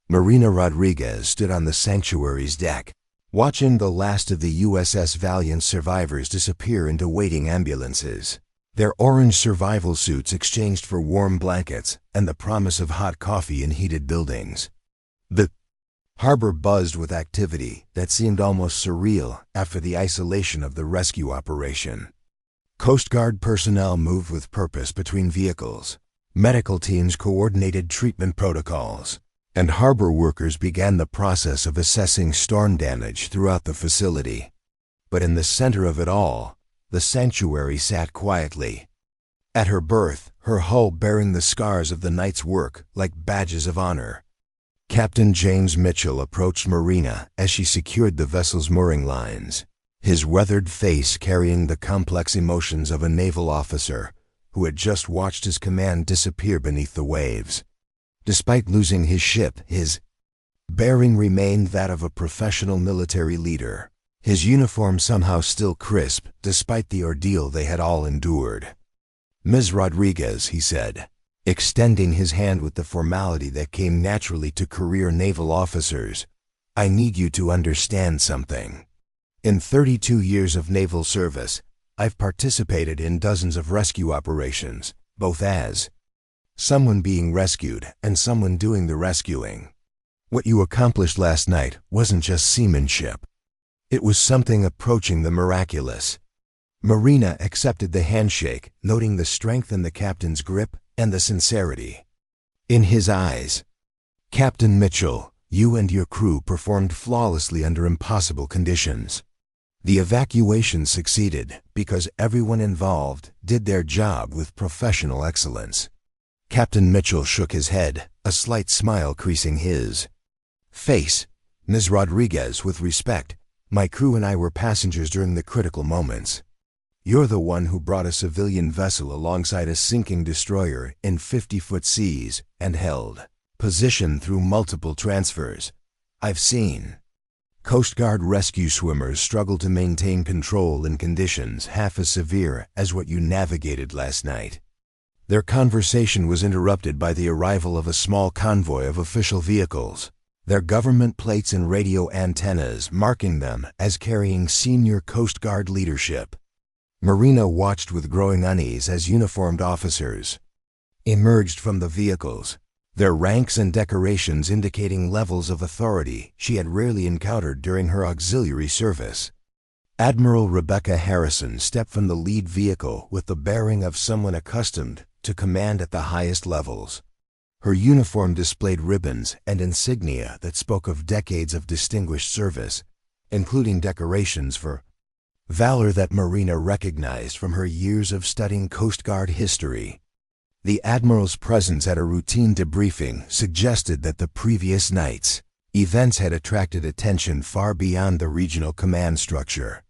Marina Rodriguez stood on the sanctuary's deck, watching the last of the USS Valiant survivors disappear into waiting ambulances, their orange survival suits exchanged for warm blankets and the promise of hot coffee in heated buildings. The harbor buzzed with activity that seemed almost surreal after the isolation of the rescue operation. Coast Guard personnel moved with purpose between vehicles, medical teams coordinated treatment protocols, and harbor workers began the process of assessing storm damage throughout the facility. But in the center of it all, the sanctuary sat quietly. At her berth, her hull bearing the scars of the night's work like badges of honor. Captain James Mitchell approached Marina as she secured the vessel's mooring lines, his weathered face carrying the complex emotions of a naval officer who had just watched his command disappear beneath the waves. Despite losing his ship, his bearing remained that of a professional military leader, his uniform somehow still crisp despite the ordeal they had all endured. "Ms. Rodriguez," he said, extending his hand with the formality that came naturally to career naval officers, "I need you to understand something. In 32 years of naval service, I've participated in dozens of rescue operations, both as someone being rescued and someone doing the rescuing. What you accomplished last night wasn't just seamanship. It was something approaching the miraculous." Marina accepted the handshake, noting the strength in the captain's grip and the sincerity in his eyes. "Captain Mitchell, you and your crew performed flawlessly under impossible conditions. The evacuation succeeded because everyone involved did their job with professional excellence." Captain Mitchell shook his head, a slight smile creasing his face. "Ms. Rodriguez, with respect, my crew and I were passengers during the critical moments. You're the one who brought a civilian vessel alongside a sinking destroyer in 50-foot seas and held position through multiple transfers. I've seen Coast Guard rescue swimmers struggle to maintain control in conditions half as severe as what you navigated last night." Their conversation was interrupted by the arrival of a small convoy of official vehicles, their government plates and radio antennas marking them as carrying senior Coast Guard leadership. Marina watched with growing unease as uniformed officers emerged from the vehicles, their ranks and decorations indicating levels of authority she had rarely encountered during her auxiliary service. Admiral Rebecca Harrison stepped from the lead vehicle with the bearing of someone accustomed to command at the highest levels. Her uniform displayed ribbons and insignia that spoke of decades of distinguished service, including decorations for valor that Marina recognized from her years of studying Coast Guard history. The Admiral's presence at a routine debriefing suggested that the previous night's events had attracted attention far beyond the regional command structure.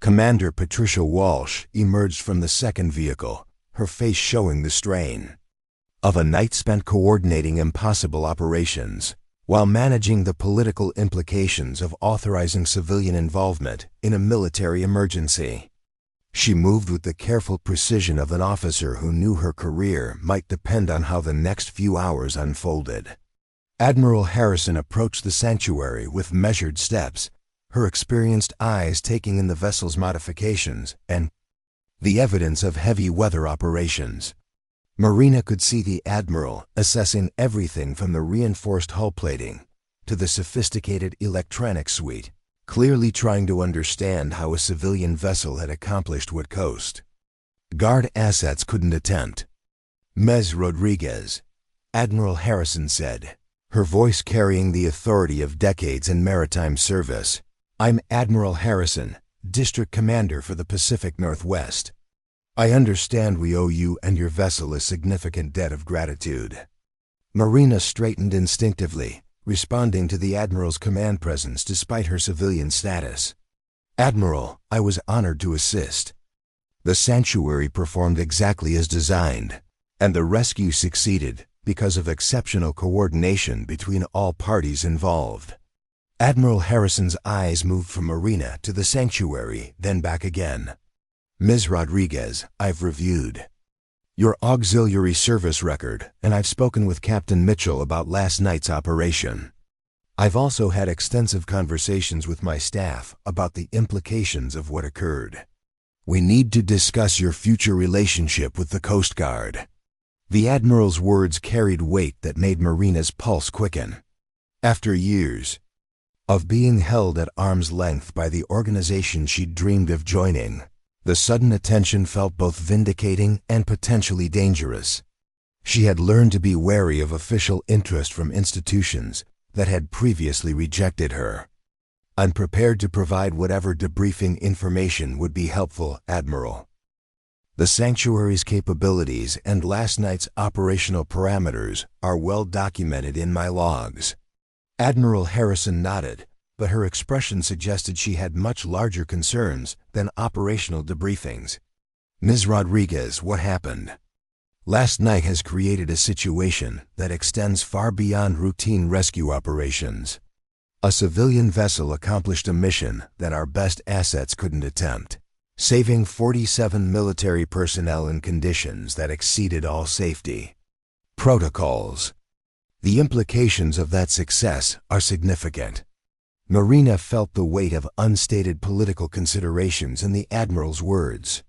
Commander Patricia Walsh emerged from the second vehicle, her face showing the strain of a night spent coordinating impossible operations, while managing the political implications of authorizing civilian involvement in a military emergency. She moved with the careful precision of an officer who knew her career might depend on how the next few hours unfolded. Admiral Harrison approached the sanctuary with measured steps, her experienced eyes taking in the vessel's modifications and the evidence of heavy weather operations. Marina could see the Admiral assessing everything from the reinforced hull plating to the sophisticated electronic suite, clearly trying to understand how a civilian vessel had accomplished what Coast Guard assets couldn't attempt. "Ms. Rodriguez," Admiral Harrison said, her voice carrying the authority of decades in maritime service, "I'm Admiral Harrison, District Commander for the Pacific Northwest. I understand we owe you and your vessel a significant debt of gratitude." Marina straightened instinctively, responding to the Admiral's command presence despite her civilian status. "Admiral, I was honored to assist. The sanctuary performed exactly as designed, and the rescue succeeded because of exceptional coordination between all parties involved." Admiral Harrison's eyes moved from Marina to the sanctuary, then back again. "Ms. Rodriguez, I've reviewed your auxiliary service record, and I've spoken with Captain Mitchell about last night's operation. I've also had extensive conversations with my staff about the implications of what occurred. We need to discuss your future relationship with the Coast Guard." The Admiral's words carried weight that made Marina's pulse quicken. After years of being held at arm's length by the organization she'd dreamed of joining, the sudden attention felt both vindicating and potentially dangerous. She had learned to be wary of official interest from institutions that had previously rejected her. "I'm prepared to provide whatever debriefing information would be helpful, Admiral. The sanctuary's capabilities and last night's operational parameters are well documented in my logs." Admiral Harrison nodded, but her expression suggested she had much larger concerns than operational debriefings. "Ms. Rodriguez, what happened last night has created a situation that extends far beyond routine rescue operations. A civilian vessel accomplished a mission that our best assets couldn't attempt, saving 47 military personnel in conditions that exceeded all safety protocols. The implications of that success are significant." Marina felt the weight of unstated political considerations in the Admiral's words.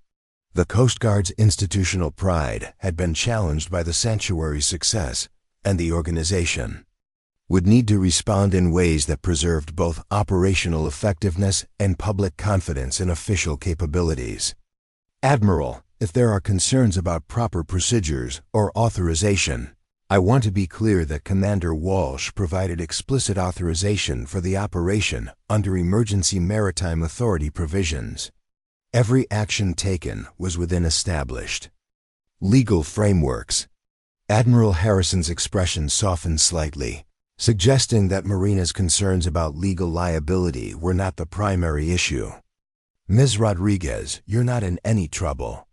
The Coast Guard's institutional pride had been challenged by the sanctuary's success, and the organization would need to respond in ways that preserved both operational effectiveness and public confidence in official capabilities. "Admiral, if there are concerns about proper procedures or authorization, I want to be clear that Commander Walsh provided explicit authorization for the operation under Emergency Maritime Authority provisions. Every action taken was within established legal frameworks." Admiral Harrison's expression softened slightly, suggesting that Marina's concerns about legal liability were not the primary issue. "Ms. Rodriguez, you're not in any trouble.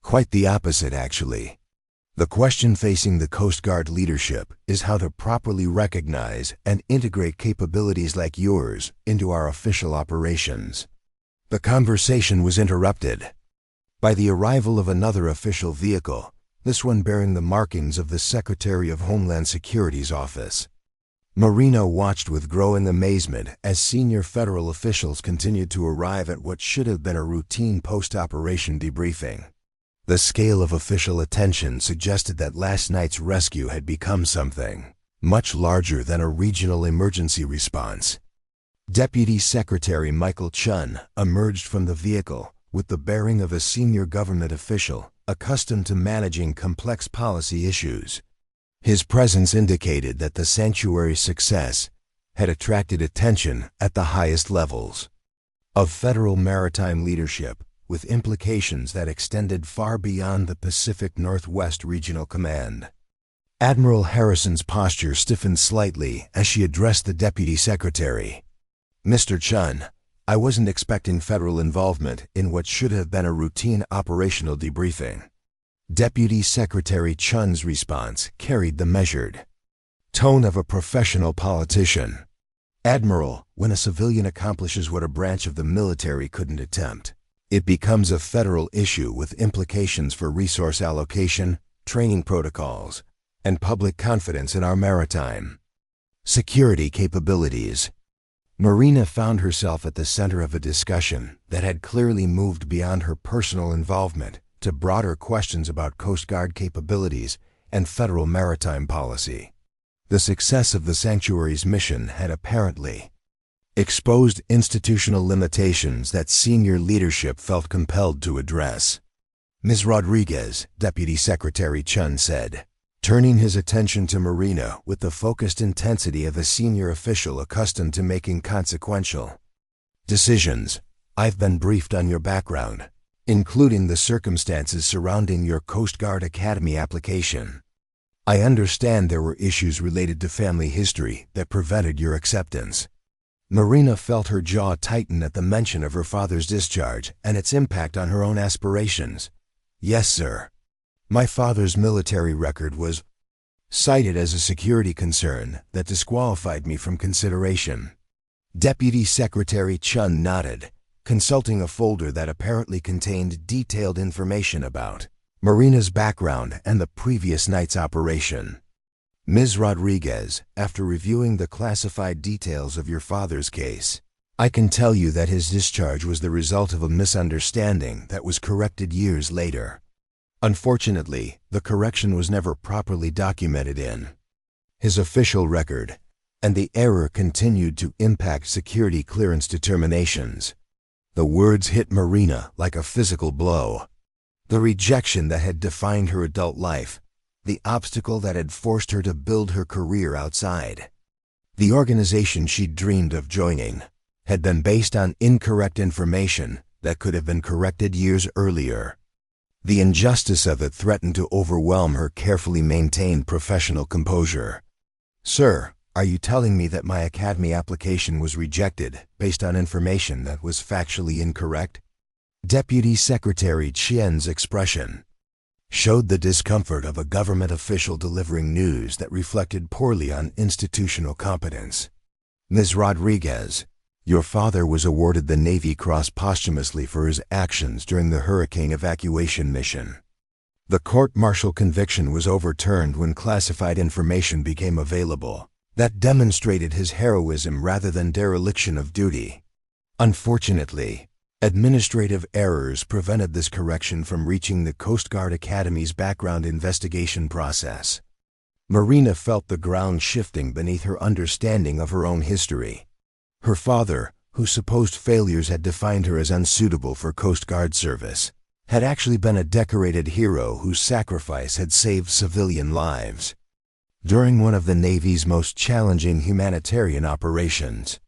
Quite the opposite, actually. The question facing the Coast Guard leadership is how to properly recognize and integrate capabilities like yours into our official operations." The conversation was interrupted by the arrival of another official vehicle, this one bearing the markings of the Secretary of Homeland Security's office. Marina watched with growing amazement as senior federal officials continued to arrive at what should have been a routine post-operation debriefing. The scale of official attention suggested that last night's rescue had become something much larger than a regional emergency response. Deputy Secretary Michael Chun emerged from the vehicle with the bearing of a senior government official accustomed to managing complex policy issues. His presence indicated that the sanctuary's success had attracted attention at the highest levels of federal maritime leadership, with implications that extended far beyond the Pacific Northwest Regional Command. Admiral Harrison's posture stiffened slightly as she addressed the Deputy Secretary. "Mr. Chun, I wasn't expecting federal involvement in what should have been a routine operational debriefing." Deputy Secretary Chun's response carried the measured tone of a professional politician. "Admiral, when a civilian accomplishes what a branch of the military couldn't attempt, it becomes a federal issue with implications for resource allocation, training protocols, and public confidence in our maritime security capabilities." Marina found herself at the center of a discussion that had clearly moved beyond her personal involvement to broader questions about Coast Guard capabilities and federal maritime policy. The success of the sanctuary's mission had apparently exposed institutional limitations that senior leadership felt compelled to address. "Ms. Rodriguez," Deputy Secretary Chun said, turning his attention to Marina with the focused intensity of a senior official accustomed to making consequential decisions, I've been briefed on your background, including the circumstances surrounding your Coast Guard Academy application. I understand there were issues related to family history that prevented your acceptance. Marina felt her jaw tighten at the mention of her father's discharge and its impact on her own aspirations. Yes, sir. My father's military record was cited as a security concern that disqualified me from consideration. Deputy Secretary Chun nodded, consulting a folder that apparently contained detailed information about Marina's background and the previous night's operation. Ms. Rodriguez, after reviewing the classified details of your father's case, I can tell you that his discharge was the result of a misunderstanding that was corrected years later. Unfortunately, the correction was never properly documented in his official record, and the error continued to impact security clearance determinations. The words hit Marina like a physical blow. The rejection that had defined her adult life, the obstacle that had forced her to build her career outside the organization she'd dreamed of joining, had been based on incorrect information that could have been corrected years earlier. The injustice of it threatened to overwhelm her carefully maintained professional composure. Sir, are you telling me that my academy application was rejected based on information that was factually incorrect? Deputy Secretary Chien's expression showed the discomfort of a government official delivering news that reflected poorly on institutional competence. Ms. Rodriguez, your father was awarded the Navy Cross posthumously for his actions during the hurricane evacuation mission. The court-martial conviction was overturned when classified information became available that demonstrated his heroism rather than dereliction of duty. Unfortunately, administrative errors prevented this correction from reaching the Coast Guard Academy's background investigation process. Marina felt the ground shifting beneath her understanding of her own history. Her father, whose supposed failures had defined her as unsuitable for Coast Guard service, had actually been a decorated hero whose sacrifice had saved civilian lives during one of the Navy's most challenging humanitarian operations.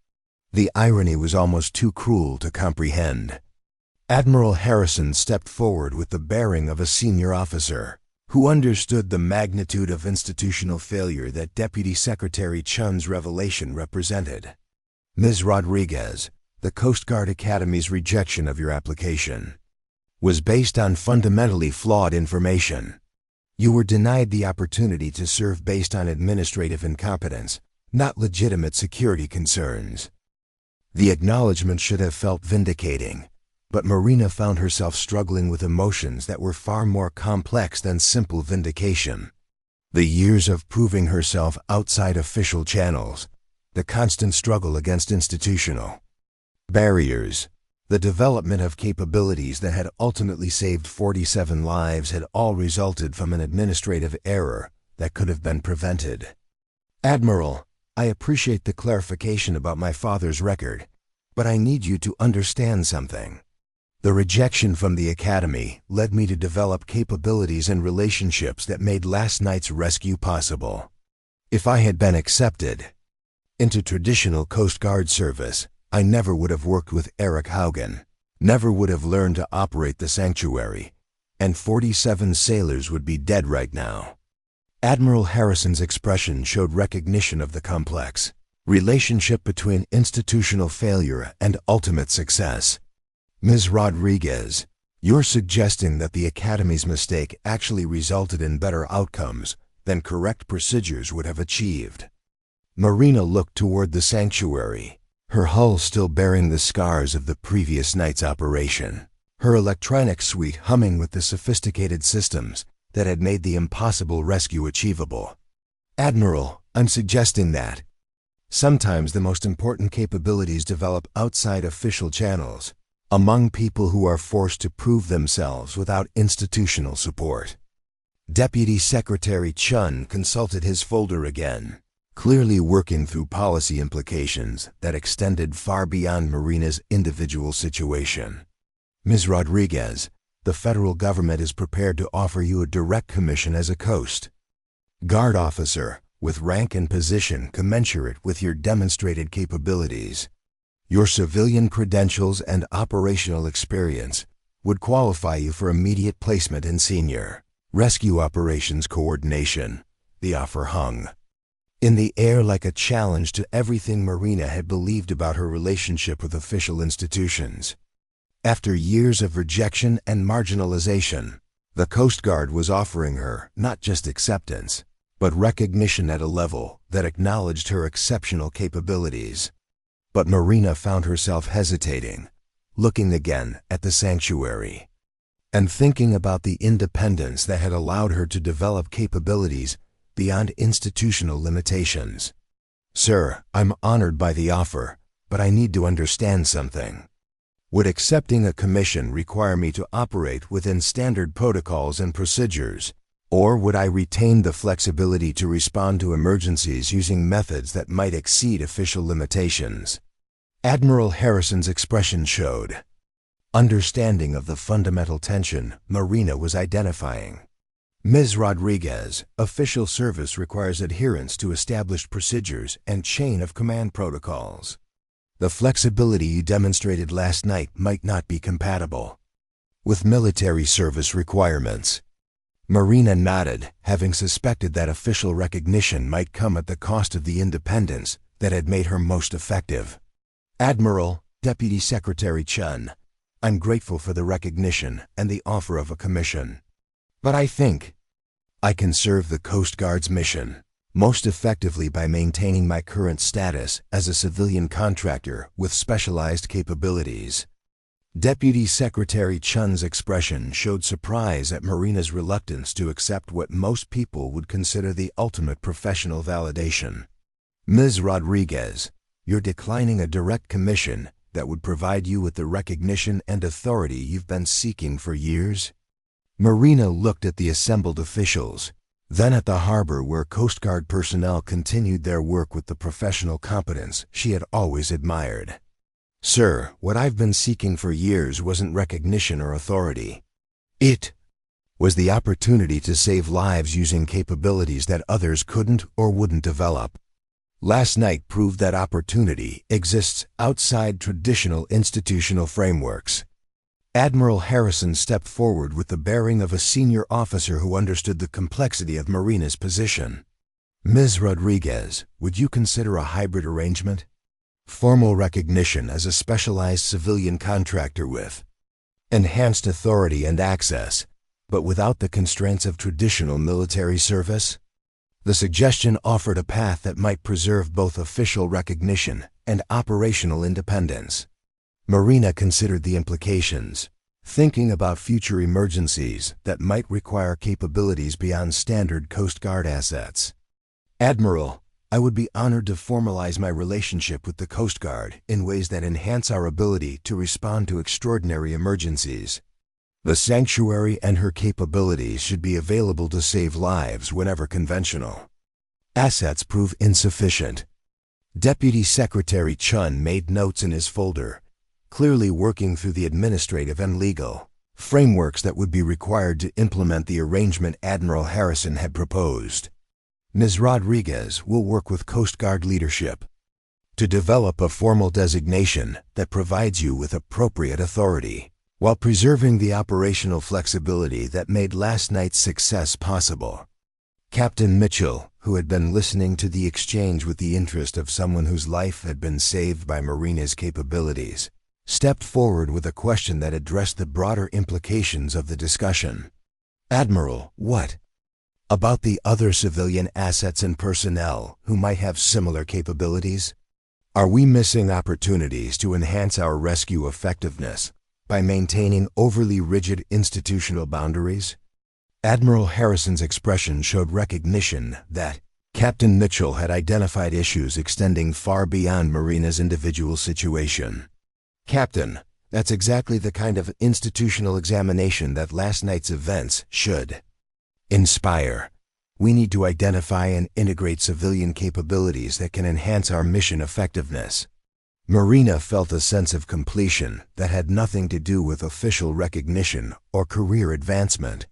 The irony was almost too cruel to comprehend. Admiral Harrison stepped forward with the bearing of a senior officer who understood the magnitude of institutional failure that Deputy Secretary Chun's revelation represented. Ms. Rodriguez, the Coast Guard Academy's rejection of your application was based on fundamentally flawed information. You were denied the opportunity to serve based on administrative incompetence, not legitimate security concerns. The acknowledgement should have felt vindicating, but Marina found herself struggling with emotions that were far more complex than simple vindication. The years of proving herself outside official channels, the constant struggle against institutional barriers, the development of capabilities that had ultimately saved 47 lives had all resulted from an administrative error that could have been prevented. Admiral, I appreciate the clarification about my father's record, but I need you to understand something. The rejection from the Academy led me to develop capabilities and relationships that made last night's rescue possible. If I had been accepted into traditional Coast Guard service, I never would have worked with Eric Haugen, never would have learned to operate the sanctuary, and 47 sailors would be dead right now. Admiral Harrison's expression showed recognition of the complex relationship between institutional failure and ultimate success. Ms. Rodriguez, you're suggesting that the Academy's mistake actually resulted in better outcomes than correct procedures would have achieved. Marina looked toward the sanctuary, her hull still bearing the scars of the previous night's operation, her electronic suite humming with the sophisticated systems that had made the impossible rescue achievable. Admiral, I'm suggesting that sometimes the most important capabilities develop outside official channels, among people who are forced to prove themselves without institutional support. Deputy Secretary Chun consulted his folder again, clearly working through policy implications that extended far beyond Marina's individual situation. Ms. Rodriguez, the federal government is prepared to offer you a direct commission as a Coast Guard officer with rank and position commensurate with your demonstrated capabilities. Your civilian credentials and operational experience would qualify you for immediate placement in Senior Rescue Operations Coordination. The offer hung in the air like a challenge to everything Marina had believed about her relationship with official institutions. After years of rejection and marginalization, the Coast Guard was offering her not just acceptance, but recognition at a level that acknowledged her exceptional capabilities. But Marina found herself hesitating, looking again at the sanctuary, and thinking about the independence that had allowed her to develop capabilities beyond institutional limitations. "Sir, I'm honored by the offer, but I need to understand something. Would accepting a commission require me to operate within standard protocols and procedures, or would I retain the flexibility to respond to emergencies using methods that might exceed official limitations?" Admiral Harrison's expression showed understanding of the fundamental tension Marina was identifying. Ms. Rodriguez, official service requires adherence to established procedures and chain of command protocols. The flexibility you demonstrated last night might not be compatible with military service requirements. Marina nodded, having suspected that official recognition might come at the cost of the independence that had made her most effective. "Admiral, Deputy Secretary Chun, I'm grateful for the recognition and the offer of a commission. But I think I can serve the Coast Guard's mission most effectively by maintaining my current status as a civilian contractor with specialized capabilities." Deputy Secretary Chun's expression showed surprise at Marina's reluctance to accept what most people would consider the ultimate professional validation. "Ms. Rodriguez, you're declining a direct commission that would provide you with the recognition and authority you've been seeking for years?" Marina looked at the assembled officials, then at the harbor where Coast Guard personnel continued their work with the professional competence she had always admired. "Sir, what I've been seeking for years wasn't recognition or authority. It was the opportunity to save lives using capabilities that others couldn't or wouldn't develop. Last night proved that opportunity exists outside traditional institutional frameworks." Admiral Harrison stepped forward with the bearing of a senior officer who understood the complexity of Marina's position. "Ms. Rodriguez, would you consider a hybrid arrangement? Formal recognition as a specialized civilian contractor with enhanced authority and access, but without the constraints of traditional military service?" The suggestion offered a path that might preserve both official recognition and operational independence. Marina considered the implications, thinking about future emergencies that might require capabilities beyond standard Coast Guard assets. "Admiral, I would be honored to formalize my relationship with the Coast Guard in ways that enhance our ability to respond to extraordinary emergencies. The sanctuary and her capabilities should be available to save lives whenever conventional assets prove insufficient." Deputy Secretary Chun made notes in his folder, clearly working through the administrative and legal frameworks that would be required to implement the arrangement Admiral Harrison had proposed. "Ms. Rodriguez will work with Coast Guard leadership to develop a formal designation that provides you with appropriate authority, while preserving the operational flexibility that made last night's success possible." Captain Mitchell, who had been listening to the exchange with the interest of someone whose life had been saved by Marina's capabilities, stepped forward with a question that addressed the broader implications of the discussion. "Admiral, what about the other civilian assets and personnel who might have similar capabilities? Are we missing opportunities to enhance our rescue effectiveness by maintaining overly rigid institutional boundaries?" Admiral Harrison's expression showed recognition that Captain Mitchell had identified issues extending far beyond Marina's individual situation. "Captain, that's exactly the kind of institutional examination that last night's events should inspire. We need to identify and integrate civilian capabilities that can enhance our mission effectiveness." Marina felt a sense of completion that had nothing to do with official recognition or career advancement.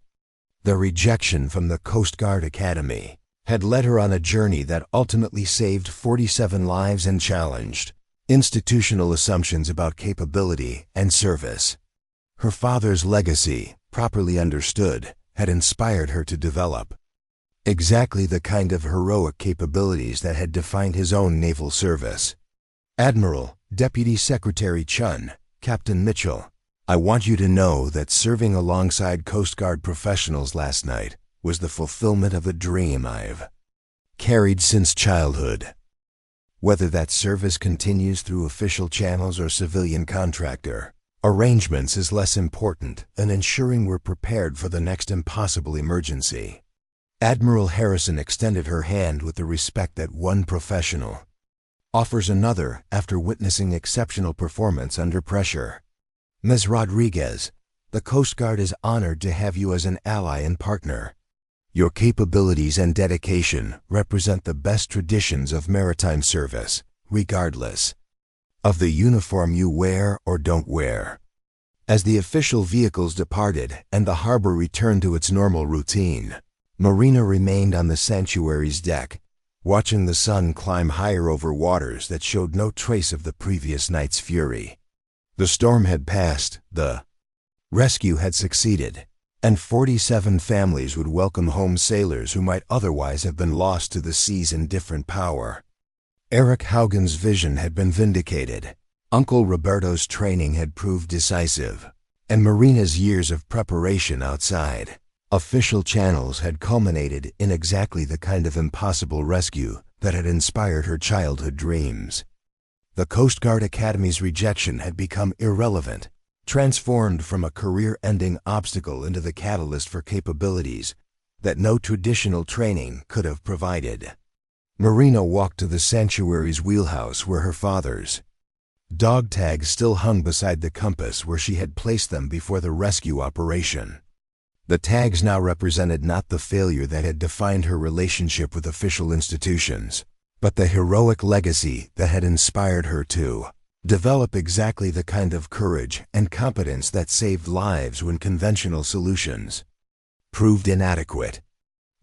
The rejection from the Coast Guard Academy had led her on a journey that ultimately saved 47 lives and challenged institutional assumptions about capability and service. Her father's legacy, properly understood, had inspired her to develop exactly the kind of heroic capabilities that had defined his own naval service. Admiral, Deputy Secretary Chun, Captain Mitchell, I want you to know that serving alongside Coast Guard professionals last night was the fulfillment of a dream I've carried since childhood. Whether that service continues through official channels or civilian contractor arrangements is less important than ensuring we're prepared for the next impossible emergency. Admiral Harrison extended her hand with the respect that one professional offers another after witnessing exceptional performance under pressure. Ms. Rodriguez, the Coast Guard is honored to have you as an ally and partner. Your capabilities and dedication represent the best traditions of maritime service, regardless of the uniform you wear or don't wear. As the official vehicles departed and the harbor returned to its normal routine, Marina remained on the sanctuary's deck, watching the sun climb higher over waters that showed no trace of the previous night's fury. The storm had passed, the rescue had succeeded, and 47 families would welcome home sailors who might otherwise have been lost to the sea's indifferent power. Eric Haugen's vision had been vindicated, Uncle Roberto's training had proved decisive, and Marina's years of preparation outside official channels had culminated in exactly the kind of impossible rescue that had inspired her childhood dreams. The Coast Guard Academy's rejection had become irrelevant, transformed from a career-ending obstacle into the catalyst for capabilities that no traditional training could have provided. Marina walked to the sanctuary's wheelhouse where her father's dog tags still hung beside the compass where she had placed them before the rescue operation. The tags now represented not the failure that had defined her relationship with official institutions, but the heroic legacy that had inspired her to develop exactly the kind of courage and competence that saved lives when conventional solutions proved inadequate.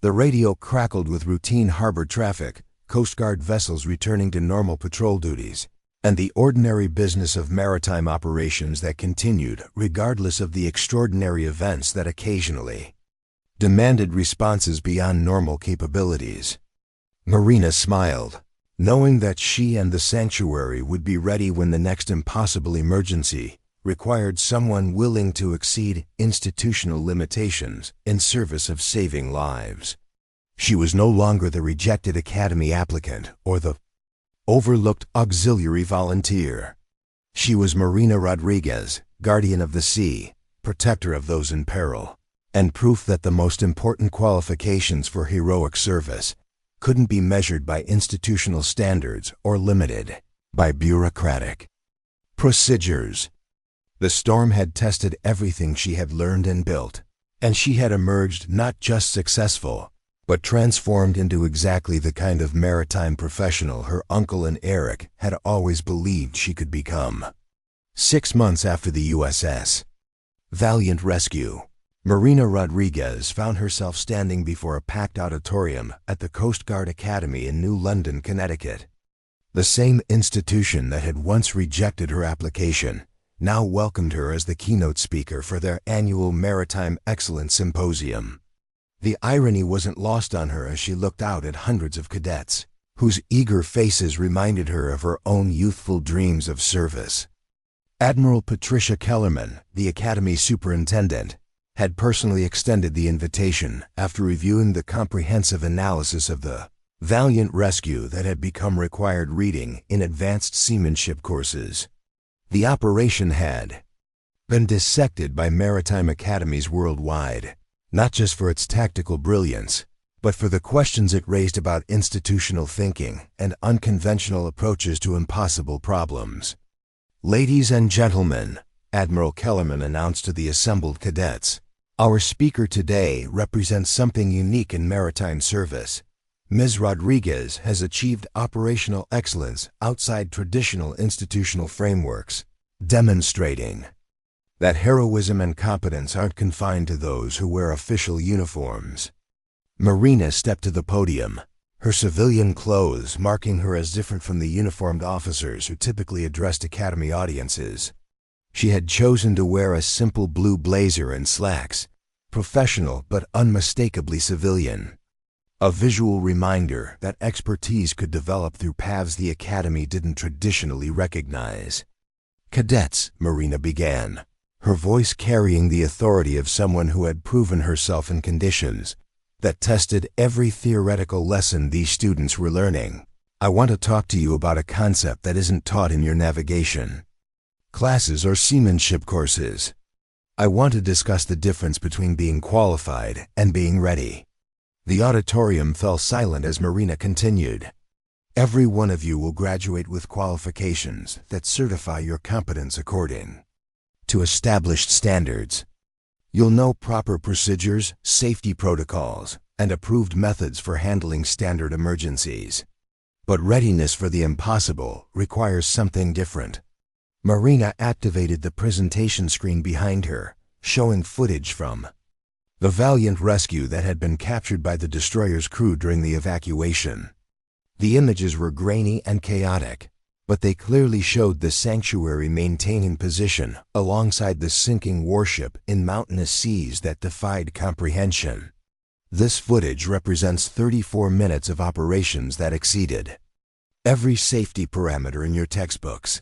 The radio crackled with routine harbor traffic, Coast Guard vessels returning to normal patrol duties, and the ordinary business of maritime operations that continued regardless of the extraordinary events that occasionally demanded responses beyond normal capabilities. Marina smiled, knowing that she and the sanctuary would be ready when the next impossible emergency required someone willing to exceed institutional limitations in service of saving lives. She was no longer the rejected academy applicant or the overlooked auxiliary volunteer. She was Marina Rodriguez, guardian of the sea, protector of those in peril, and proof that the most important qualifications for heroic service couldn't be measured by institutional standards or limited by bureaucratic procedures. The storm had tested everything she had learned and built, and she had emerged not just successful, but transformed into exactly the kind of maritime professional her uncle and Eric had always believed she could become. 6 months after the USS Valiant rescue, Marina Rodriguez found herself standing before a packed auditorium at the Coast Guard Academy in New London, Connecticut. The same institution that had once rejected her application now welcomed her as the keynote speaker for their annual Maritime Excellence Symposium. The irony wasn't lost on her as she looked out at hundreds of cadets, whose eager faces reminded her of her own youthful dreams of service. Admiral Patricia Kellerman, the Academy superintendent, had personally extended the invitation after reviewing the comprehensive analysis of the Valiant rescue that had become required reading in advanced seamanship courses. The operation had been dissected by maritime academies worldwide, not just for its tactical brilliance, but for the questions it raised about institutional thinking and unconventional approaches to impossible problems. "Ladies and gentlemen," Admiral Kellerman announced to the assembled cadets, "our speaker today represents something unique in maritime service. Ms. Rodriguez has achieved operational excellence outside traditional institutional frameworks, demonstrating that heroism and competence aren't confined to those who wear official uniforms." Marina stepped to the podium, her civilian clothes marking her as different from the uniformed officers who typically addressed academy audiences. She had chosen to wear a simple blue blazer and slacks, professional but unmistakably civilian. A visual reminder that expertise could develop through paths the academy didn't traditionally recognize. "Cadets," Marina began, her voice carrying the authority of someone who had proven herself in conditions that tested every theoretical lesson these students were learning. "I want to talk to you about a concept that isn't taught in your navigation classes or seamanship courses. I want to discuss the difference between being qualified and being ready." The auditorium fell silent as Marina continued. "Every one of you will graduate with qualifications that certify your competence according to established standards. You'll know proper procedures, safety protocols, and approved methods for handling standard emergencies. But readiness for the impossible requires something different." Marina activated the presentation screen behind her, showing footage from the valiant rescue that had been captured by the destroyer's crew during the evacuation. The images were grainy and chaotic, but they clearly showed the sanctuary maintaining position alongside the sinking warship in mountainous seas that defied comprehension. This footage represents 34 minutes of operations that exceeded every safety parameter in your textbooks.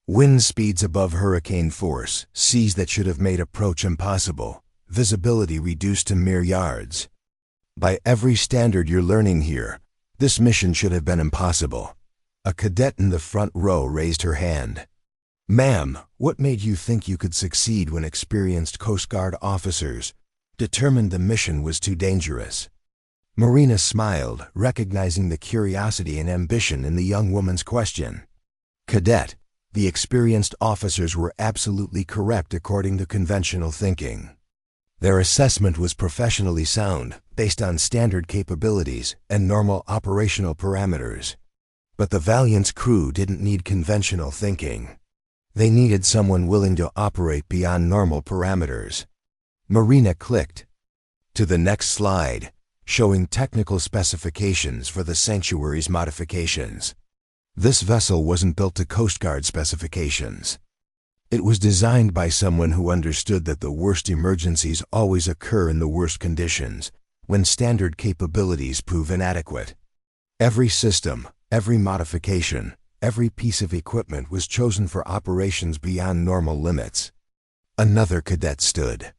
Wind speeds above hurricane force, seas that should have made approach impossible, visibility reduced to mere yards. By every standard you're learning here, this mission should have been impossible. A cadet in the front row raised her hand. "Ma'am, what made you think you could succeed when experienced Coast Guard officers determined the mission was too dangerous?" Marina smiled, recognizing the curiosity and ambition in the young woman's question. "Cadet, the experienced officers were absolutely correct according to conventional thinking. Their assessment was professionally sound, based on standard capabilities and normal operational parameters. But the Valiant's crew didn't need conventional thinking. They needed someone willing to operate beyond normal parameters." Marina clicked to the next slide, showing technical specifications for the sanctuary's modifications. This vessel wasn't built to Coast Guard specifications. It was designed by someone who understood that the worst emergencies always occur in the worst conditions, when standard capabilities prove inadequate. Every system, every modification, every piece of equipment was chosen for operations beyond normal limits. Another cadet stood.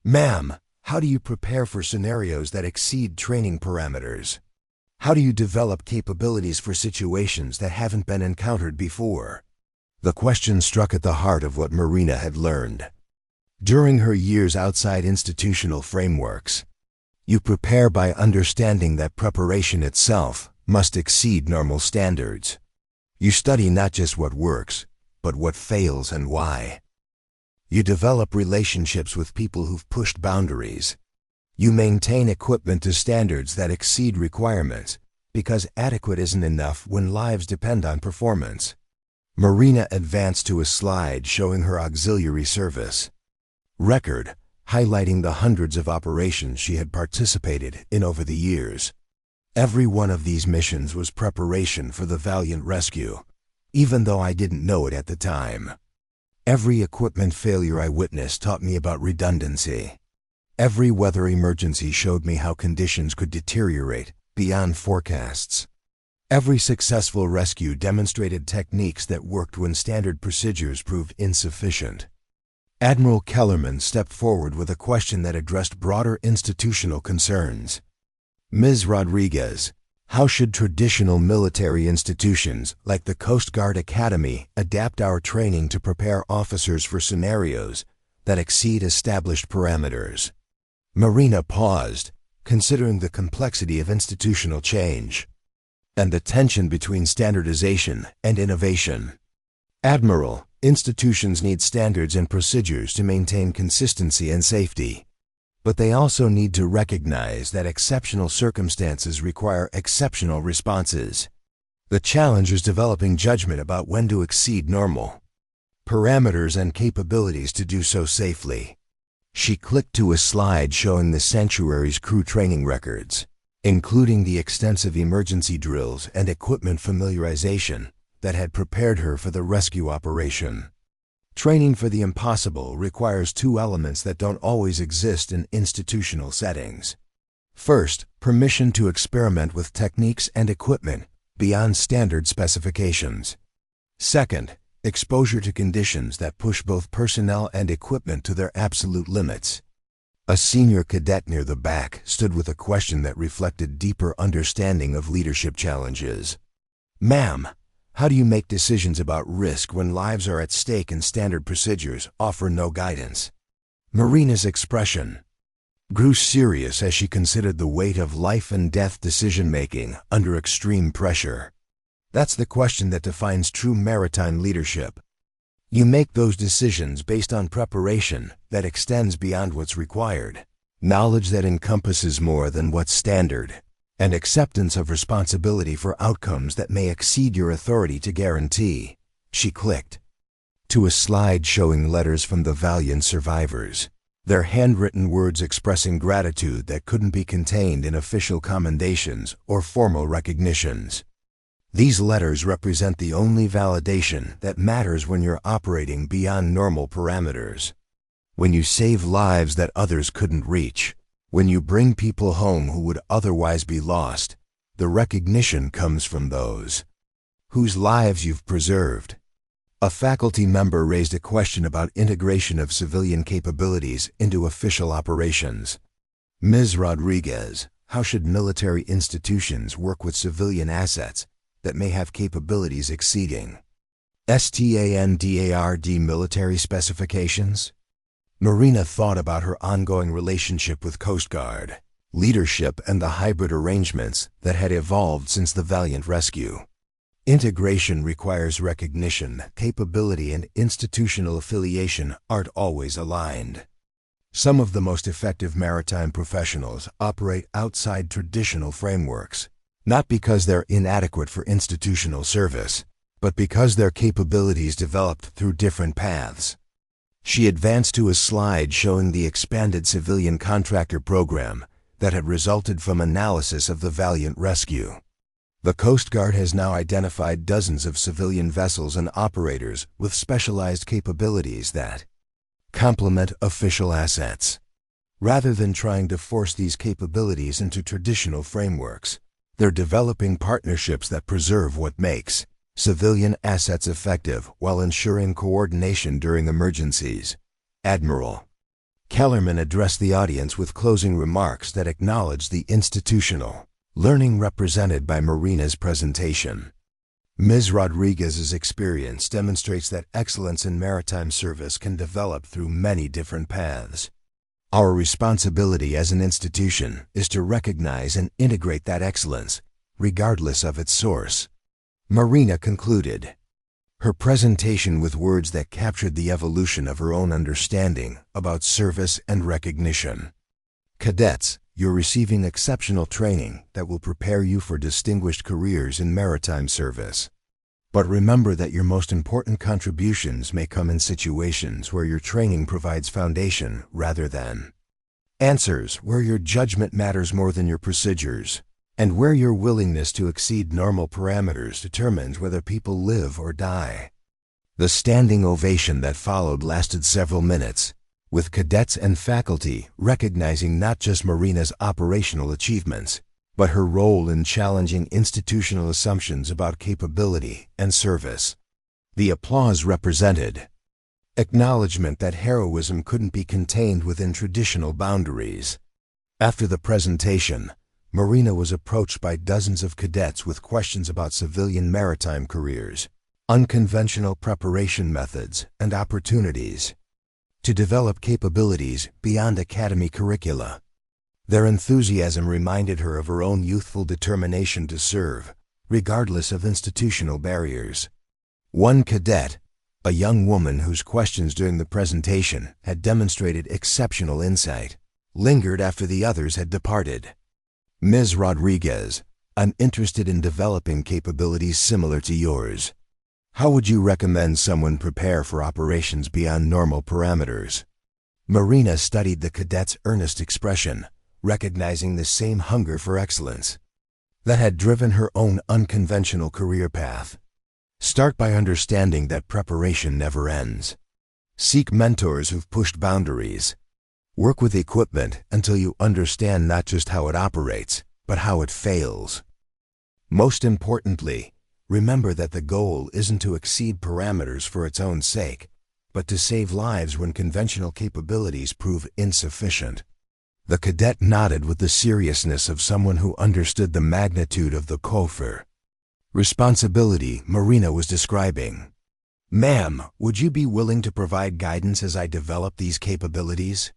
"Ma'am, how do you prepare for scenarios that exceed training parameters? How do you develop capabilities for situations that haven't been encountered before?" The question struck at the heart of what Marina had learned during her years outside institutional frameworks. You prepare by understanding that preparation itself must exceed normal standards. You study not just what works, but what fails and why. You develop relationships with people who've pushed boundaries. You maintain equipment to standards that exceed requirements, because adequate isn't enough when lives depend on performance. Marina advanced to a slide showing her auxiliary service record, highlighting the hundreds of operations she had participated in over the years. Every one of these missions was preparation for the Valiant rescue, even though I didn't know it at the time. Every equipment failure I witnessed taught me about redundancy. Every weather emergency showed me how conditions could deteriorate beyond forecasts. Every successful rescue demonstrated techniques that worked when standard procedures proved insufficient. Admiral Kellerman stepped forward with a question that addressed broader institutional concerns. "Ms. Rodriguez, how should traditional military institutions like the Coast Guard Academy adapt our training to prepare officers for scenarios that exceed established parameters?" Marina paused, considering the complexity of institutional change and the tension between standardization and innovation. "Admiral, institutions need standards and procedures to maintain consistency and safety. But they also need to recognize that exceptional circumstances require exceptional responses. The challenge is developing judgment about when to exceed normal parameters and capabilities to do so safely." She clicked to a slide showing the sanctuary's crew training records. including the extensive emergency drills and equipment familiarization that had prepared her for the rescue operation. Training for the impossible requires two elements that don't always exist in institutional settings. First, permission to experiment with techniques and equipment beyond standard specifications. Second, exposure to conditions that push both personnel and equipment to their absolute limits. A senior cadet near the back stood with a question that reflected deeper understanding of leadership challenges. "Ma'am, how do you make decisions about risk when lives are at stake and standard procedures offer no guidance?" Marina's expression grew serious as she considered the weight of life and death decision-making under extreme pressure. That's the question that defines true maritime leadership. You make those decisions based on preparation that extends beyond what's required, knowledge that encompasses more than what's standard, and acceptance of responsibility for outcomes that may exceed your authority to guarantee. She clicked to a slide showing letters from the valiant survivors, their handwritten words expressing gratitude that couldn't be contained in official commendations or formal recognitions. These letters represent the only validation that matters when you're operating beyond normal parameters. When you save lives that others couldn't reach, when you bring people home who would otherwise be lost, the recognition comes from those whose lives you've preserved. A faculty member raised a question about integration of civilian capabilities into official operations. "Ms. Rodriguez, how should military institutions work with civilian assets that may have capabilities exceeding standard military specifications?" Marina thought about her ongoing relationship with Coast Guard leadership and the hybrid arrangements that had evolved since the Valiant rescue. Integration requires recognition, capability, and institutional affiliation aren't always aligned. Some of the most effective maritime professionals operate outside traditional frameworks, not because they're inadequate for institutional service, but because their capabilities developed through different paths. She advanced to a slide showing the expanded civilian contractor program that had resulted from analysis of the Valiant rescue. The Coast Guard has now identified dozens of civilian vessels and operators with specialized capabilities that complement official assets. Rather than trying to force these capabilities into traditional frameworks, they're developing partnerships that preserve what makes civilian assets effective while ensuring coordination during emergencies. Admiral Kellerman addressed the audience with closing remarks that acknowledged the institutional learning represented by Marina's presentation. Ms. Rodriguez's experience demonstrates that excellence in maritime service can develop through many different paths. Our responsibility as an institution is to recognize and integrate that excellence, regardless of its source. Marina concluded her presentation with words that captured the evolution of her own understanding about service and recognition. Cadets, you're receiving exceptional training that will prepare you for distinguished careers in maritime service. But remember that your most important contributions may come in situations where your training provides foundation rather than answers, where your judgment matters more than your procedures, and where your willingness to exceed normal parameters determines whether people live or die. The standing ovation that followed lasted several minutes, with cadets and faculty recognizing not just Marina's operational achievements, but her role in challenging institutional assumptions about capability and service. The applause represented acknowledgement that heroism couldn't be contained within traditional boundaries. After the presentation, Marina was approached by dozens of cadets with questions about civilian maritime careers, unconventional preparation methods, and opportunities to develop capabilities beyond academy curricula. Their enthusiasm reminded her of her own youthful determination to serve, regardless of institutional barriers. One cadet, a young woman whose questions during the presentation had demonstrated exceptional insight, lingered after the others had departed. "Ms. Rodriguez, I'm interested in developing capabilities similar to yours. How would you recommend someone prepare for operations beyond normal parameters?" Marina studied the cadet's earnest expression, recognizing the same hunger for excellence that had driven her own unconventional career path. Start by understanding that preparation never ends. Seek mentors who've pushed boundaries. Work with equipment until you understand not just how it operates, but how it fails. Most importantly, remember that the goal isn't to exceed parameters for its own sake, but to save lives when conventional capabilities prove insufficient. The cadet nodded with the seriousness of someone who understood the magnitude of the responsibility Marina was describing. "Ma'am, would you be willing to provide guidance as I develop these capabilities?"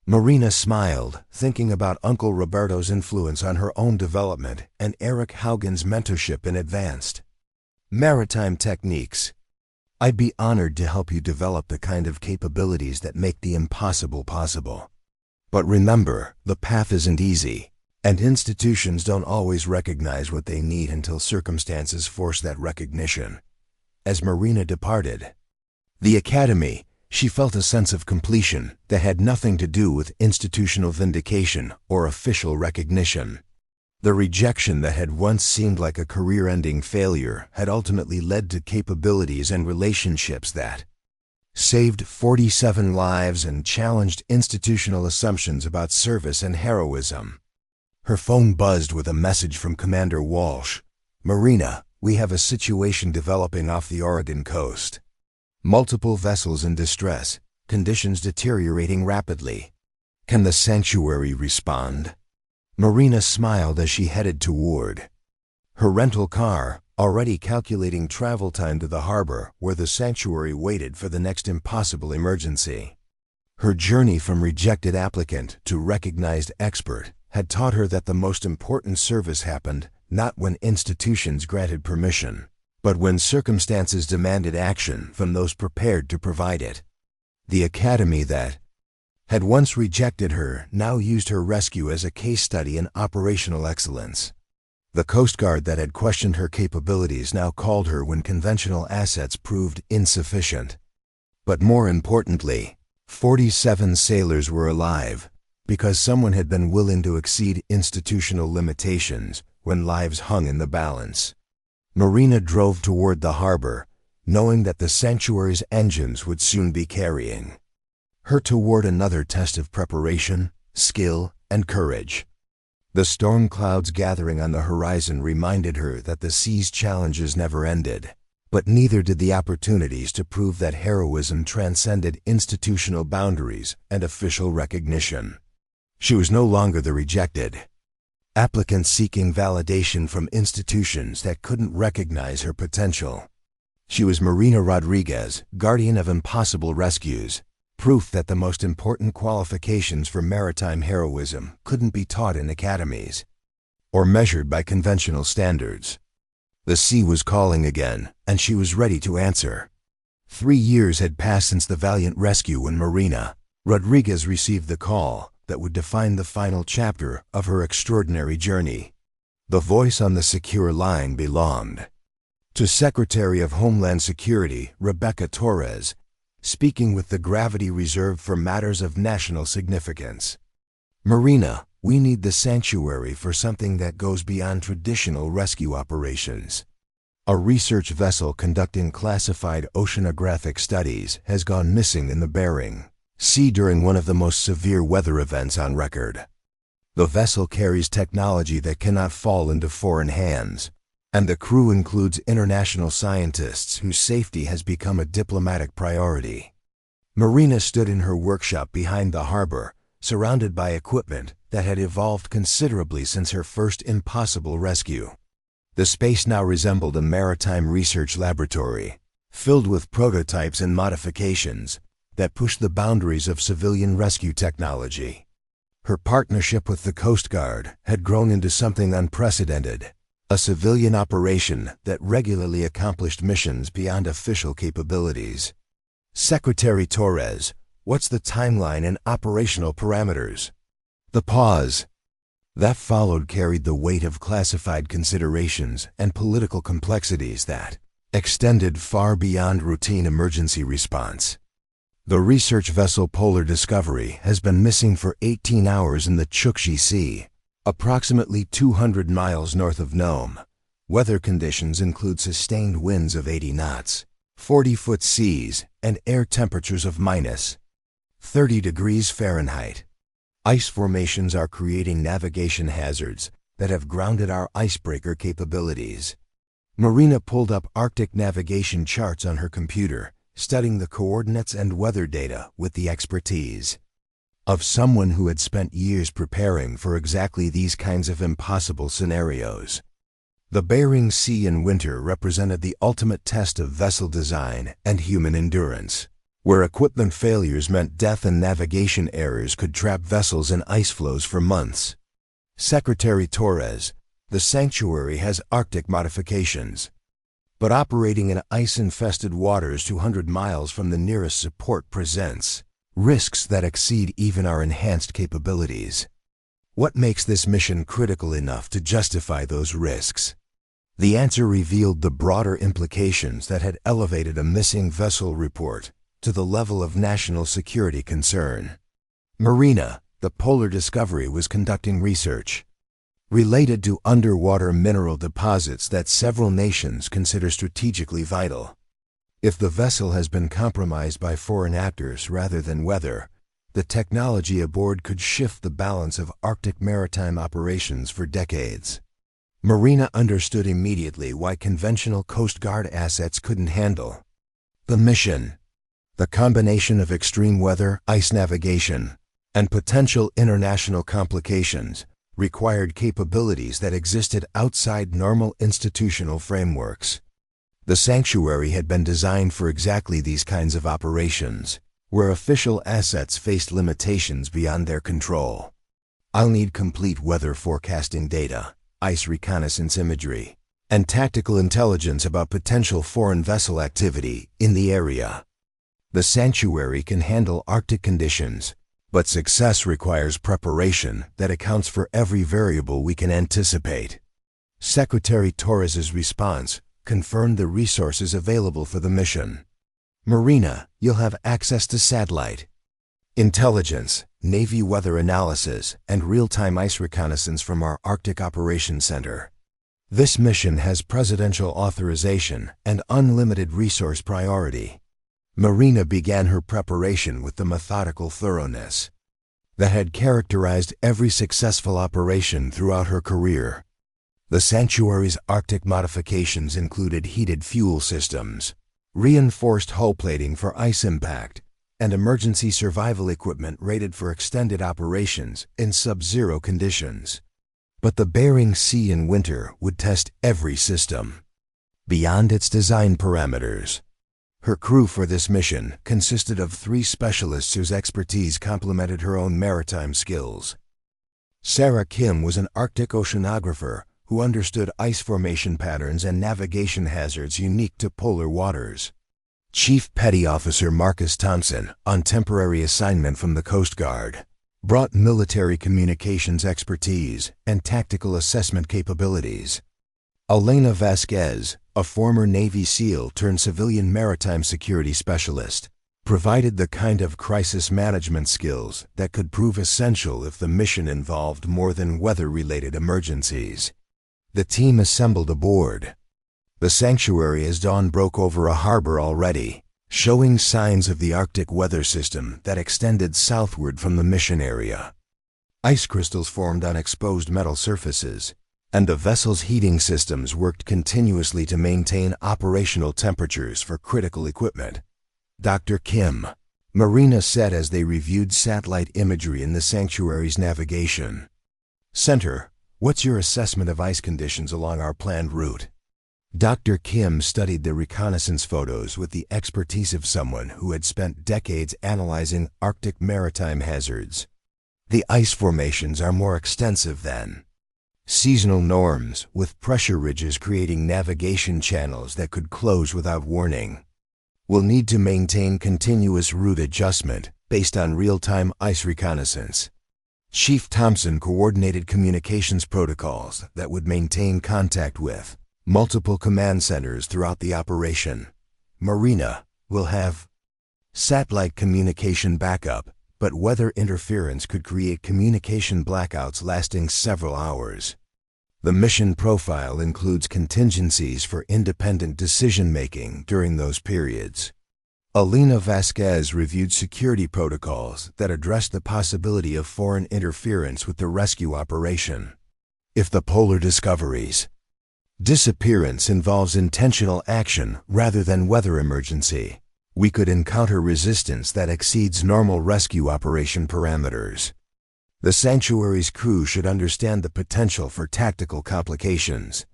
Marina smiled, thinking about Uncle Roberto's influence on her own development and Eric Haugen's mentorship in advanced maritime techniques. "I'd be honored to help you develop the kind of capabilities that make the impossible possible. But remember, the path isn't easy, and institutions don't always recognize what they need until circumstances force that recognition." As Marina departed the academy, she felt a sense of completion that had nothing to do with institutional vindication or official recognition. The rejection that had once seemed like a career-ending failure had ultimately led to capabilities and relationships that saved 47 lives and challenged institutional assumptions about service and heroism. Her phone buzzed with a message from Commander Walsh. "Marina, we have a situation developing off the Oregon coast. Multiple vessels in distress, conditions deteriorating rapidly. Can the sanctuary respond?" Marina smiled as she headed toward her rental car, already calculating travel time to the harbor where the sanctuary waited for the next impossible emergency. Her journey from rejected applicant to recognized expert had taught her that the most important service happened not when institutions granted permission, but when circumstances demanded action from those prepared to provide it. The academy that had once rejected her now used her rescue as a case study in operational excellence. The Coast Guard that had questioned her capabilities now called her when conventional assets proved insufficient. But more importantly, 47 sailors were alive because someone had been willing to exceed institutional limitations when lives hung in the balance. Marina drove toward the harbor, knowing that the sanctuary's engines would soon be carrying her toward another test of preparation, skill, and courage. The storm clouds gathering on the horizon reminded her that the sea's challenges never ended, but neither did the opportunities to prove that heroism transcended institutional boundaries and official recognition. She was no longer the rejected applicant seeking validation from institutions that couldn't recognize her potential. She was Marina Rodriguez, guardian of impossible rescues, proof that the most important qualifications for maritime heroism couldn't be taught in academies or measured by conventional standards. The sea was calling again, and she was ready to answer. 3 years had passed since the valiant rescue when Marina Rodriguez received the call that would define the final chapter of her extraordinary journey. The voice on the secure line belonged to Secretary of Homeland Security Rebecca Torres, speaking with the gravity reserved for matters of national significance. "Marina, we need the sanctuary for something that goes beyond traditional rescue operations. A research vessel conducting classified oceanographic studies has gone missing in the Bering Sea during one of the most severe weather events on record. The vessel carries technology that cannot fall into foreign hands, and the crew includes international scientists whose safety has become a diplomatic priority." Marina stood in her workshop behind the harbor, surrounded by equipment that had evolved considerably since her first impossible rescue. The space now resembled a maritime research laboratory, filled with prototypes and modifications that pushed the boundaries of civilian rescue technology. Her partnership with the Coast Guard had grown into something unprecedented, a civilian operation that regularly accomplished missions beyond official capabilities. "Secretary Torres, what's the timeline and operational parameters?" The pause that followed carried the weight of classified considerations and political complexities that extended far beyond routine emergency response. The research vessel Polar Discovery has been missing for 18 hours in the Chukchi Sea, approximately 200 miles north of Nome. Weather conditions include sustained winds of 80 knots, 40-foot seas, and air temperatures of minus 30 degrees Fahrenheit. Ice formations are creating navigation hazards that have grounded our icebreaker capabilities. Marina pulled up Arctic navigation charts on her computer, studying the coordinates and weather data with the expertise of someone who had spent years preparing for exactly these kinds of impossible scenarios. The Bering Sea in winter represented the ultimate test of vessel design and human endurance, where equipment failures meant death and navigation errors could trap vessels in ice floes for months. Secretary Torres, the sanctuary has Arctic modifications, but operating in ice-infested waters 200 miles from the nearest support presents risks that exceed even our enhanced capabilities. What makes this mission critical enough to justify those risks? The answer revealed the broader implications that had elevated a missing vessel report to the level of national security concern. Marina, the Polar Discovery, was conducting research related to underwater mineral deposits that several nations consider strategically vital. If the vessel has been compromised by foreign actors rather than weather, the technology aboard could shift the balance of Arctic maritime operations for decades. Marina understood immediately why conventional Coast Guard assets couldn't handle the mission. The combination of extreme weather, ice navigation, and potential international complications required capabilities that existed outside normal institutional frameworks. The sanctuary had been designed for exactly these kinds of operations, where official assets faced limitations beyond their control. I'll need complete weather forecasting data, ice reconnaissance imagery, and tactical intelligence about potential foreign vessel activity in the area. The sanctuary can handle Arctic conditions, but success requires preparation that accounts for every variable we can anticipate. Secretary Torres's response confirmed the resources available for the mission. Marina, you'll have access to satellite intelligence, Navy weather analysis, and real-time ice reconnaissance from our Arctic Operations Center. This mission has presidential authorization and unlimited resource priority. Marina began her preparation with the methodical thoroughness that had characterized every successful operation throughout her career. The sanctuary's Arctic modifications included heated fuel systems, reinforced hull plating for ice impact, and emergency survival equipment rated for extended operations in sub-zero conditions. But the Bering Sea in winter would test every system beyond its design parameters. Her crew for this mission consisted of 3 specialists whose expertise complemented her own maritime skills. Sarah Kim was an Arctic oceanographer who understood ice formation patterns and navigation hazards unique to polar waters. Chief Petty Officer Marcus Thompson, on temporary assignment from the Coast Guard, brought military communications expertise and tactical assessment capabilities. Elena Vasquez, a former Navy SEAL turned civilian maritime security specialist, provided the kind of crisis management skills that could prove essential if the mission involved more than weather-related emergencies. The team assembled aboard the sanctuary as dawn broke over a harbor already, showing signs of the Arctic weather system that extended southward from the mission area. Ice crystals formed on exposed metal surfaces, and the vessel's heating systems worked continuously to maintain operational temperatures for critical equipment. Dr. Kim, Marina said as they reviewed satellite imagery in the sanctuary's navigation center, "What's your assessment of ice conditions along our planned route?" Dr. Kim studied the reconnaissance photos with the expertise of someone who had spent decades analyzing Arctic maritime hazards. The ice formations are more extensive than seasonal norms, with pressure ridges creating navigation channels that could close without warning. We'll need to maintain continuous route adjustment based on real-time ice reconnaissance. Chief Thompson coordinated communications protocols that would maintain contact with multiple command centers throughout the operation. Marina will have satellite communication backup, but weather interference could create communication blackouts lasting several hours. The mission profile includes contingencies for independent decision-making during those periods. Alina Vasquez reviewed security protocols that addressed the possibility of foreign interference with the rescue operation. If the Polar Discovery's disappearance involves intentional action rather than weather emergency, we could encounter resistance that exceeds normal rescue operation parameters. The sanctuary's crew should understand the potential for tactical complications.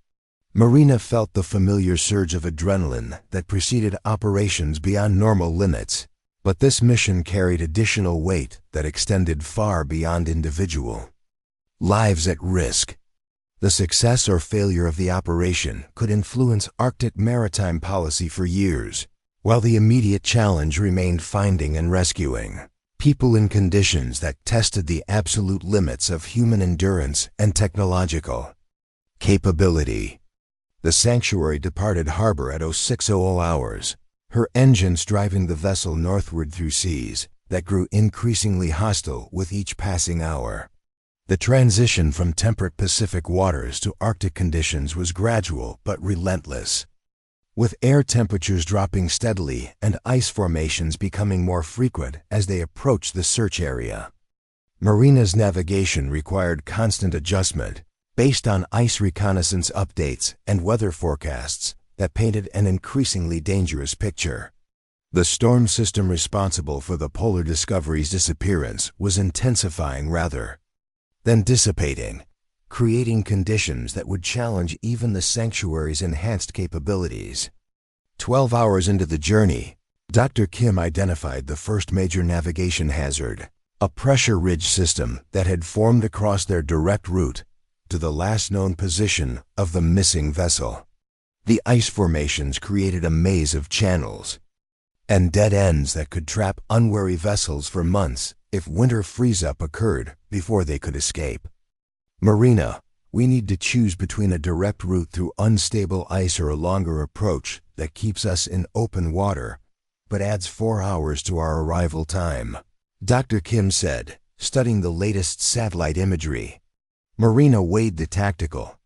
Marina felt the familiar surge of adrenaline that preceded operations beyond normal limits, but this mission carried additional weight that extended far beyond individual lives at risk. The success or failure of the operation could influence Arctic maritime policy for years, while the immediate challenge remained finding and rescuing people in conditions that tested the absolute limits of human endurance and technological capability. The Sanctuary departed harbor at 0600 hours, her engines driving the vessel northward through seas that grew increasingly hostile with each passing hour. The transition from temperate Pacific waters to Arctic conditions was gradual but relentless. With air temperatures dropping steadily and ice formations becoming more frequent as they approached the search area. Marina's navigation required constant adjustment based on ice reconnaissance updates and weather forecasts that painted an increasingly dangerous picture. The storm system responsible for the Polar Discovery's disappearance was intensifying rather than dissipating, creating conditions that would challenge even the Sanctuary's enhanced capabilities. 12 hours into the journey, Dr. Kim identified the first major navigation hazard, a pressure ridge system that had formed across their direct route to the last known position of the missing vessel. The ice formations created a maze of channels and dead ends that could trap unwary vessels for months if winter freeze-up occurred before they could escape. Marina, we need to choose between a direct route through unstable ice or a longer approach that keeps us in open water, but adds 4 hours to our arrival time, Dr. Kim said, studying the latest satellite imagery. Marina weighed the tactical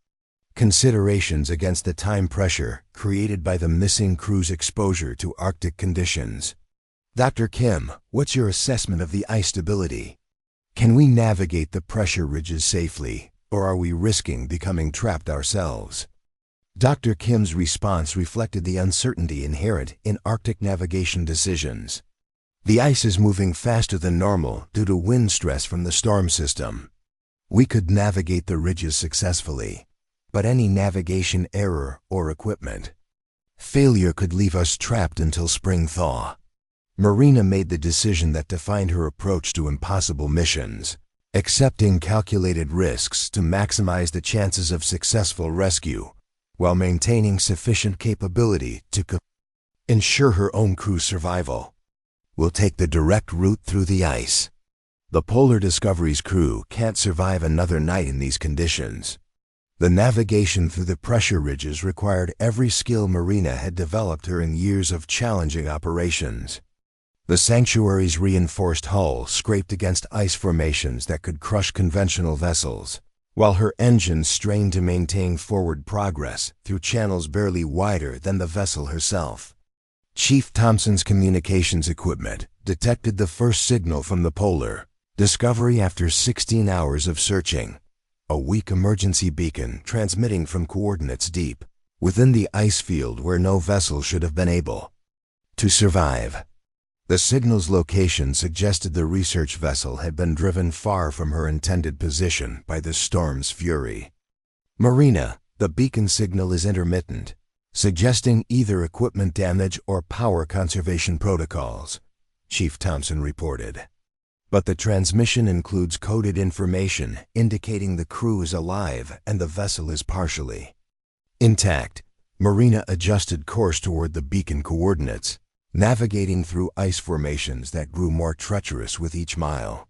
considerations against the time pressure created by the missing crew's exposure to Arctic conditions. Dr. Kim, what's your assessment of the ice stability? Can we navigate the pressure ridges safely, or are we risking becoming trapped ourselves? Dr. Kim's response reflected the uncertainty inherent in Arctic navigation decisions. The ice is moving faster than normal due to wind stress from the storm system. We could navigate the ridges successfully, but any navigation error or equipment failure could leave us trapped until spring thaw. Marina made the decision that defined her approach to impossible missions, accepting calculated risks to maximize the chances of successful rescue, while maintaining sufficient capability to ensure her own crew's survival. We'll take the direct route through the ice. The Polar Discovery's crew can't survive another night in these conditions. The navigation through the pressure ridges required every skill Marina had developed during years of challenging operations. The Sanctuary's reinforced hull scraped against ice formations that could crush conventional vessels, while her engines strained to maintain forward progress through channels barely wider than the vessel herself. Chief Thompson's communications equipment detected the first signal from the Polar Discovery after 16 hours of searching, a weak emergency beacon transmitting from coordinates deep within the ice field where no vessel should have been able to survive. The signal's location suggested the research vessel had been driven far from her intended position by the storm's fury. Marina, the beacon signal is intermittent, suggesting either equipment damage or power conservation protocols, Chief Thompson reported. But the transmission includes coded information indicating the crew is alive and the vessel is partially intact. Marina adjusted course toward the beacon coordinates, navigating through ice formations that grew more treacherous with each mile.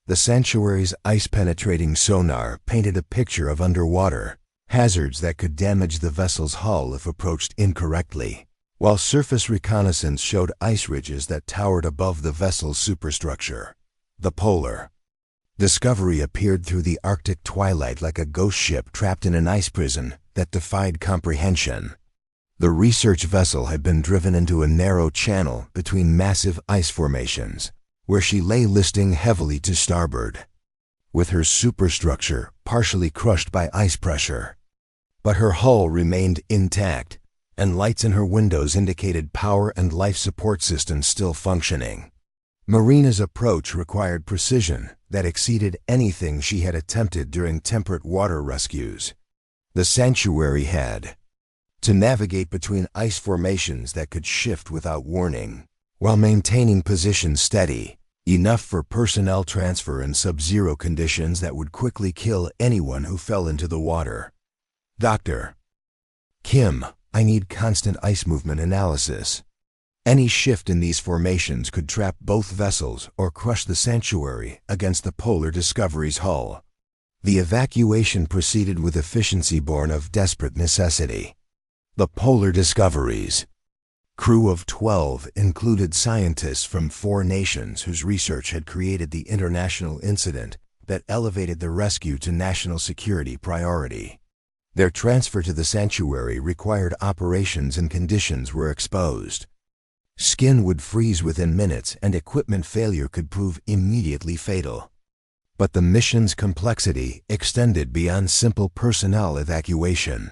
The Sanctuary's ice-penetrating sonar painted a picture of underwater hazards that could damage the vessel's hull if approached incorrectly. while surface reconnaissance showed ice ridges that towered above the vessel's superstructure. The Polar Discovery appeared through the Arctic twilight like a ghost ship trapped in an ice prison that defied comprehension. The research vessel had been driven into a narrow channel between massive ice formations, where she lay listing heavily to starboard, with her superstructure partially crushed by ice pressure. But her hull remained intact, and lights in her windows indicated power and life support systems still functioning. Marina's approach required precision that exceeded anything she had attempted during temperate water rescues. The sanctuary had to navigate between ice formations that could shift without warning, while maintaining position steady, enough for personnel transfer in sub-zero conditions that would quickly kill anyone who fell into the water. Dr. Kim, I need constant ice movement analysis. Any shift in these formations could trap both vessels or crush the sanctuary against the Polar Discovery's hull. The evacuation proceeded with efficiency born of desperate necessity. The Polar Discovery's crew of 12 included scientists from 4 nations whose research had created the international incident that elevated the rescue to national security priority. Their transfer to the sanctuary required operations in conditions were exposed. Skin would freeze within minutes and equipment failure could prove immediately fatal. But the mission's complexity extended beyond simple personnel evacuation.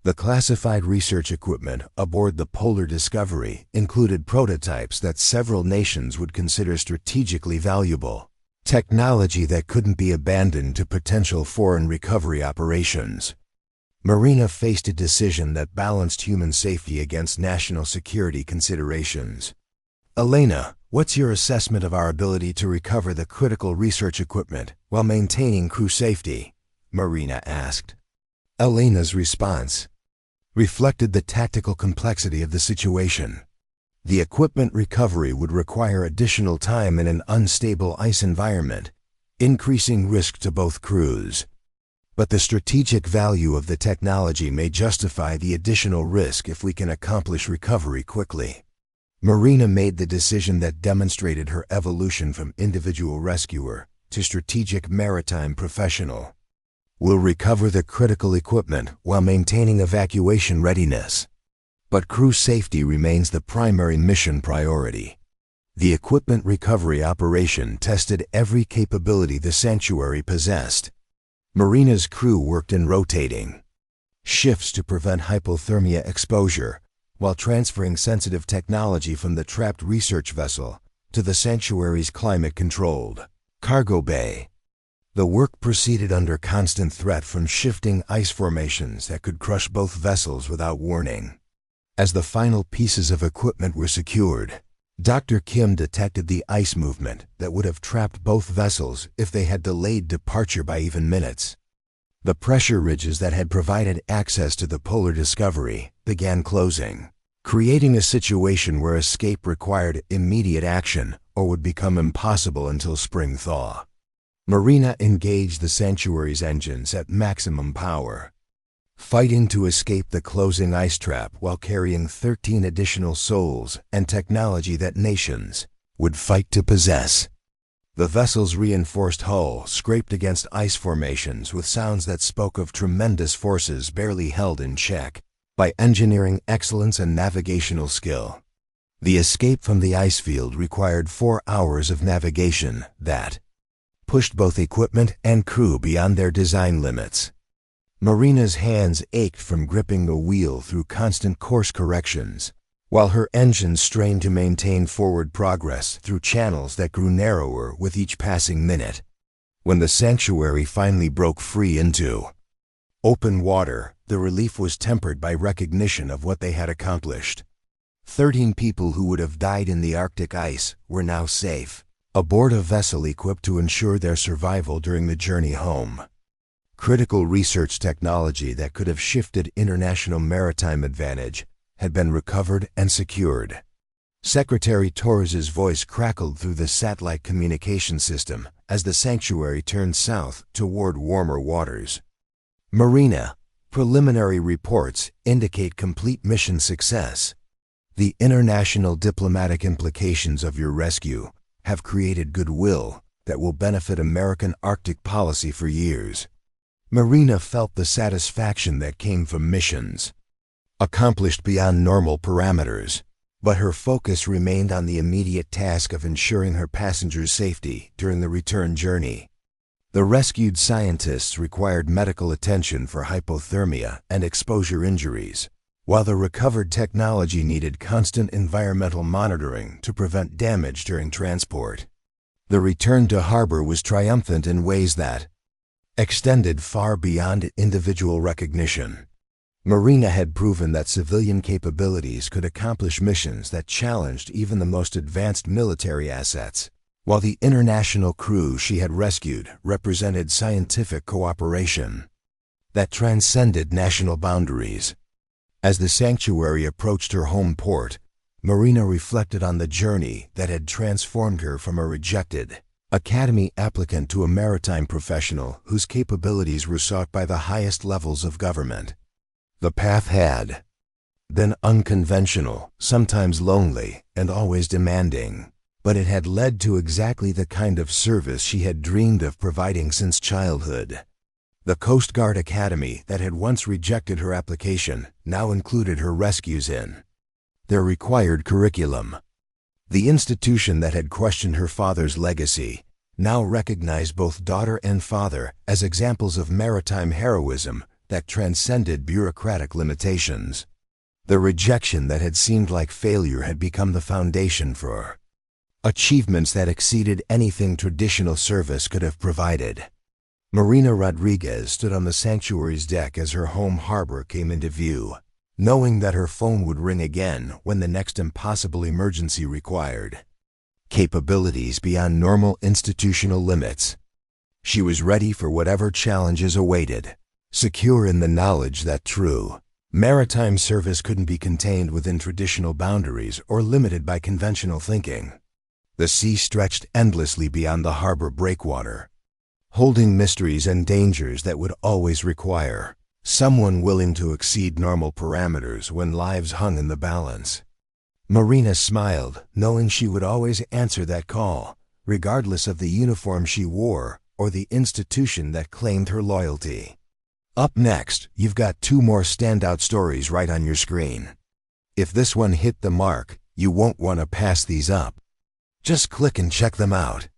The classified research equipment aboard the Polar Discovery included prototypes that several nations would consider strategically valuable, technology that couldn't be abandoned to potential foreign recovery operations. Marina faced a decision that balanced human safety against national security considerations. Elena, what's your assessment of our ability to recover the critical research equipment while maintaining crew safety? Marina asked. Elena's response reflected the tactical complexity of the situation. The equipment recovery would require additional time in an unstable ice environment, increasing risk to both crews. But the strategic value of the technology may justify the additional risk if we can accomplish recovery quickly. Marina made the decision that demonstrated her evolution from individual rescuer to strategic maritime professional. We'll recover the critical equipment while maintaining evacuation readiness. But crew safety remains the primary mission priority. The equipment recovery operation tested every capability the sanctuary possessed. Marina's crew worked in rotating shifts to prevent hypothermia exposure, while transferring sensitive technology from the trapped research vessel to the sanctuary's climate-controlled cargo bay. The work proceeded under constant threat from shifting ice formations that could crush both vessels without warning. As the final pieces of equipment were secured, Dr. Kim detected the ice movement that would have trapped both vessels if they had delayed departure by even minutes. The pressure ridges that had provided access to the Polar Discovery began closing, creating a situation where escape required immediate action or would become impossible until spring thaw. Marina engaged the sanctuary's engines at maximum power, fighting to escape the closing ice trap while carrying 13 additional souls and technology that nations would fight to possess. The vessel's reinforced hull scraped against ice formations with sounds that spoke of tremendous forces barely held in check by engineering excellence and navigational skill. The escape from the ice field required 4 hours of navigation that pushed both equipment and crew beyond their design limits. Marina's hands ached from gripping the wheel through constant course corrections, while her engines strained to maintain forward progress through channels that grew narrower with each passing minute. When the sanctuary finally broke free into open water, the relief was tempered by recognition of what they had accomplished. 13 people who would have died in the Arctic ice were now safe, aboard a vessel equipped to ensure their survival during the journey home. Critical research technology that could have shifted international maritime advantage had been recovered and secured. Secretary Torres's voice crackled through the satellite communication system as the sanctuary turned south toward warmer waters. Marina, preliminary reports indicate complete mission success. The international diplomatic implications of your rescue have created goodwill that will benefit American Arctic policy for years. Marina felt the satisfaction that came from missions accomplished beyond normal parameters, but her focus remained on the immediate task of ensuring her passengers' safety during the return journey. The rescued scientists required medical attention for hypothermia and exposure injuries, while the recovered technology needed constant environmental monitoring to prevent damage during transport. The return to harbor was triumphant in ways that extended far beyond individual recognition. Marina had proven that civilian capabilities could accomplish missions that challenged even the most advanced military assets, while the international crew she had rescued represented scientific cooperation that transcended national boundaries. As the sanctuary approached her home port, Marina reflected on the journey that had transformed her from a rejected academy applicant to a maritime professional whose capabilities were sought by the highest levels of government. The path had been unconventional, sometimes lonely, and always demanding, but it had led to exactly the kind of service she had dreamed of providing since childhood. The Coast Guard Academy that had once rejected her application now included her rescues in their required curriculum. The institution that had questioned her father's legacy now recognized both daughter and father as examples of maritime heroism that transcended bureaucratic limitations. The rejection that had seemed like failure had become the foundation for achievements that exceeded anything traditional service could have provided. Marina Rodriguez stood on the sanctuary's deck as her home harbor came into view, knowing that her phone would ring again when the next impossible emergency required capabilities beyond normal institutional limits. She was ready for whatever challenges awaited, secure in the knowledge that true maritime service couldn't be contained within traditional boundaries or limited by conventional thinking. The sea stretched endlessly beyond the harbor breakwater, holding mysteries and dangers that would always require someone willing to exceed normal parameters when lives hung in the balance. Marina smiled, knowing she would always answer that call, regardless of the uniform she wore or the institution that claimed her loyalty. Up next, you've got 2 more standout stories right on your screen. If this one hit the mark, you won't want to pass these up. Just click and check them out.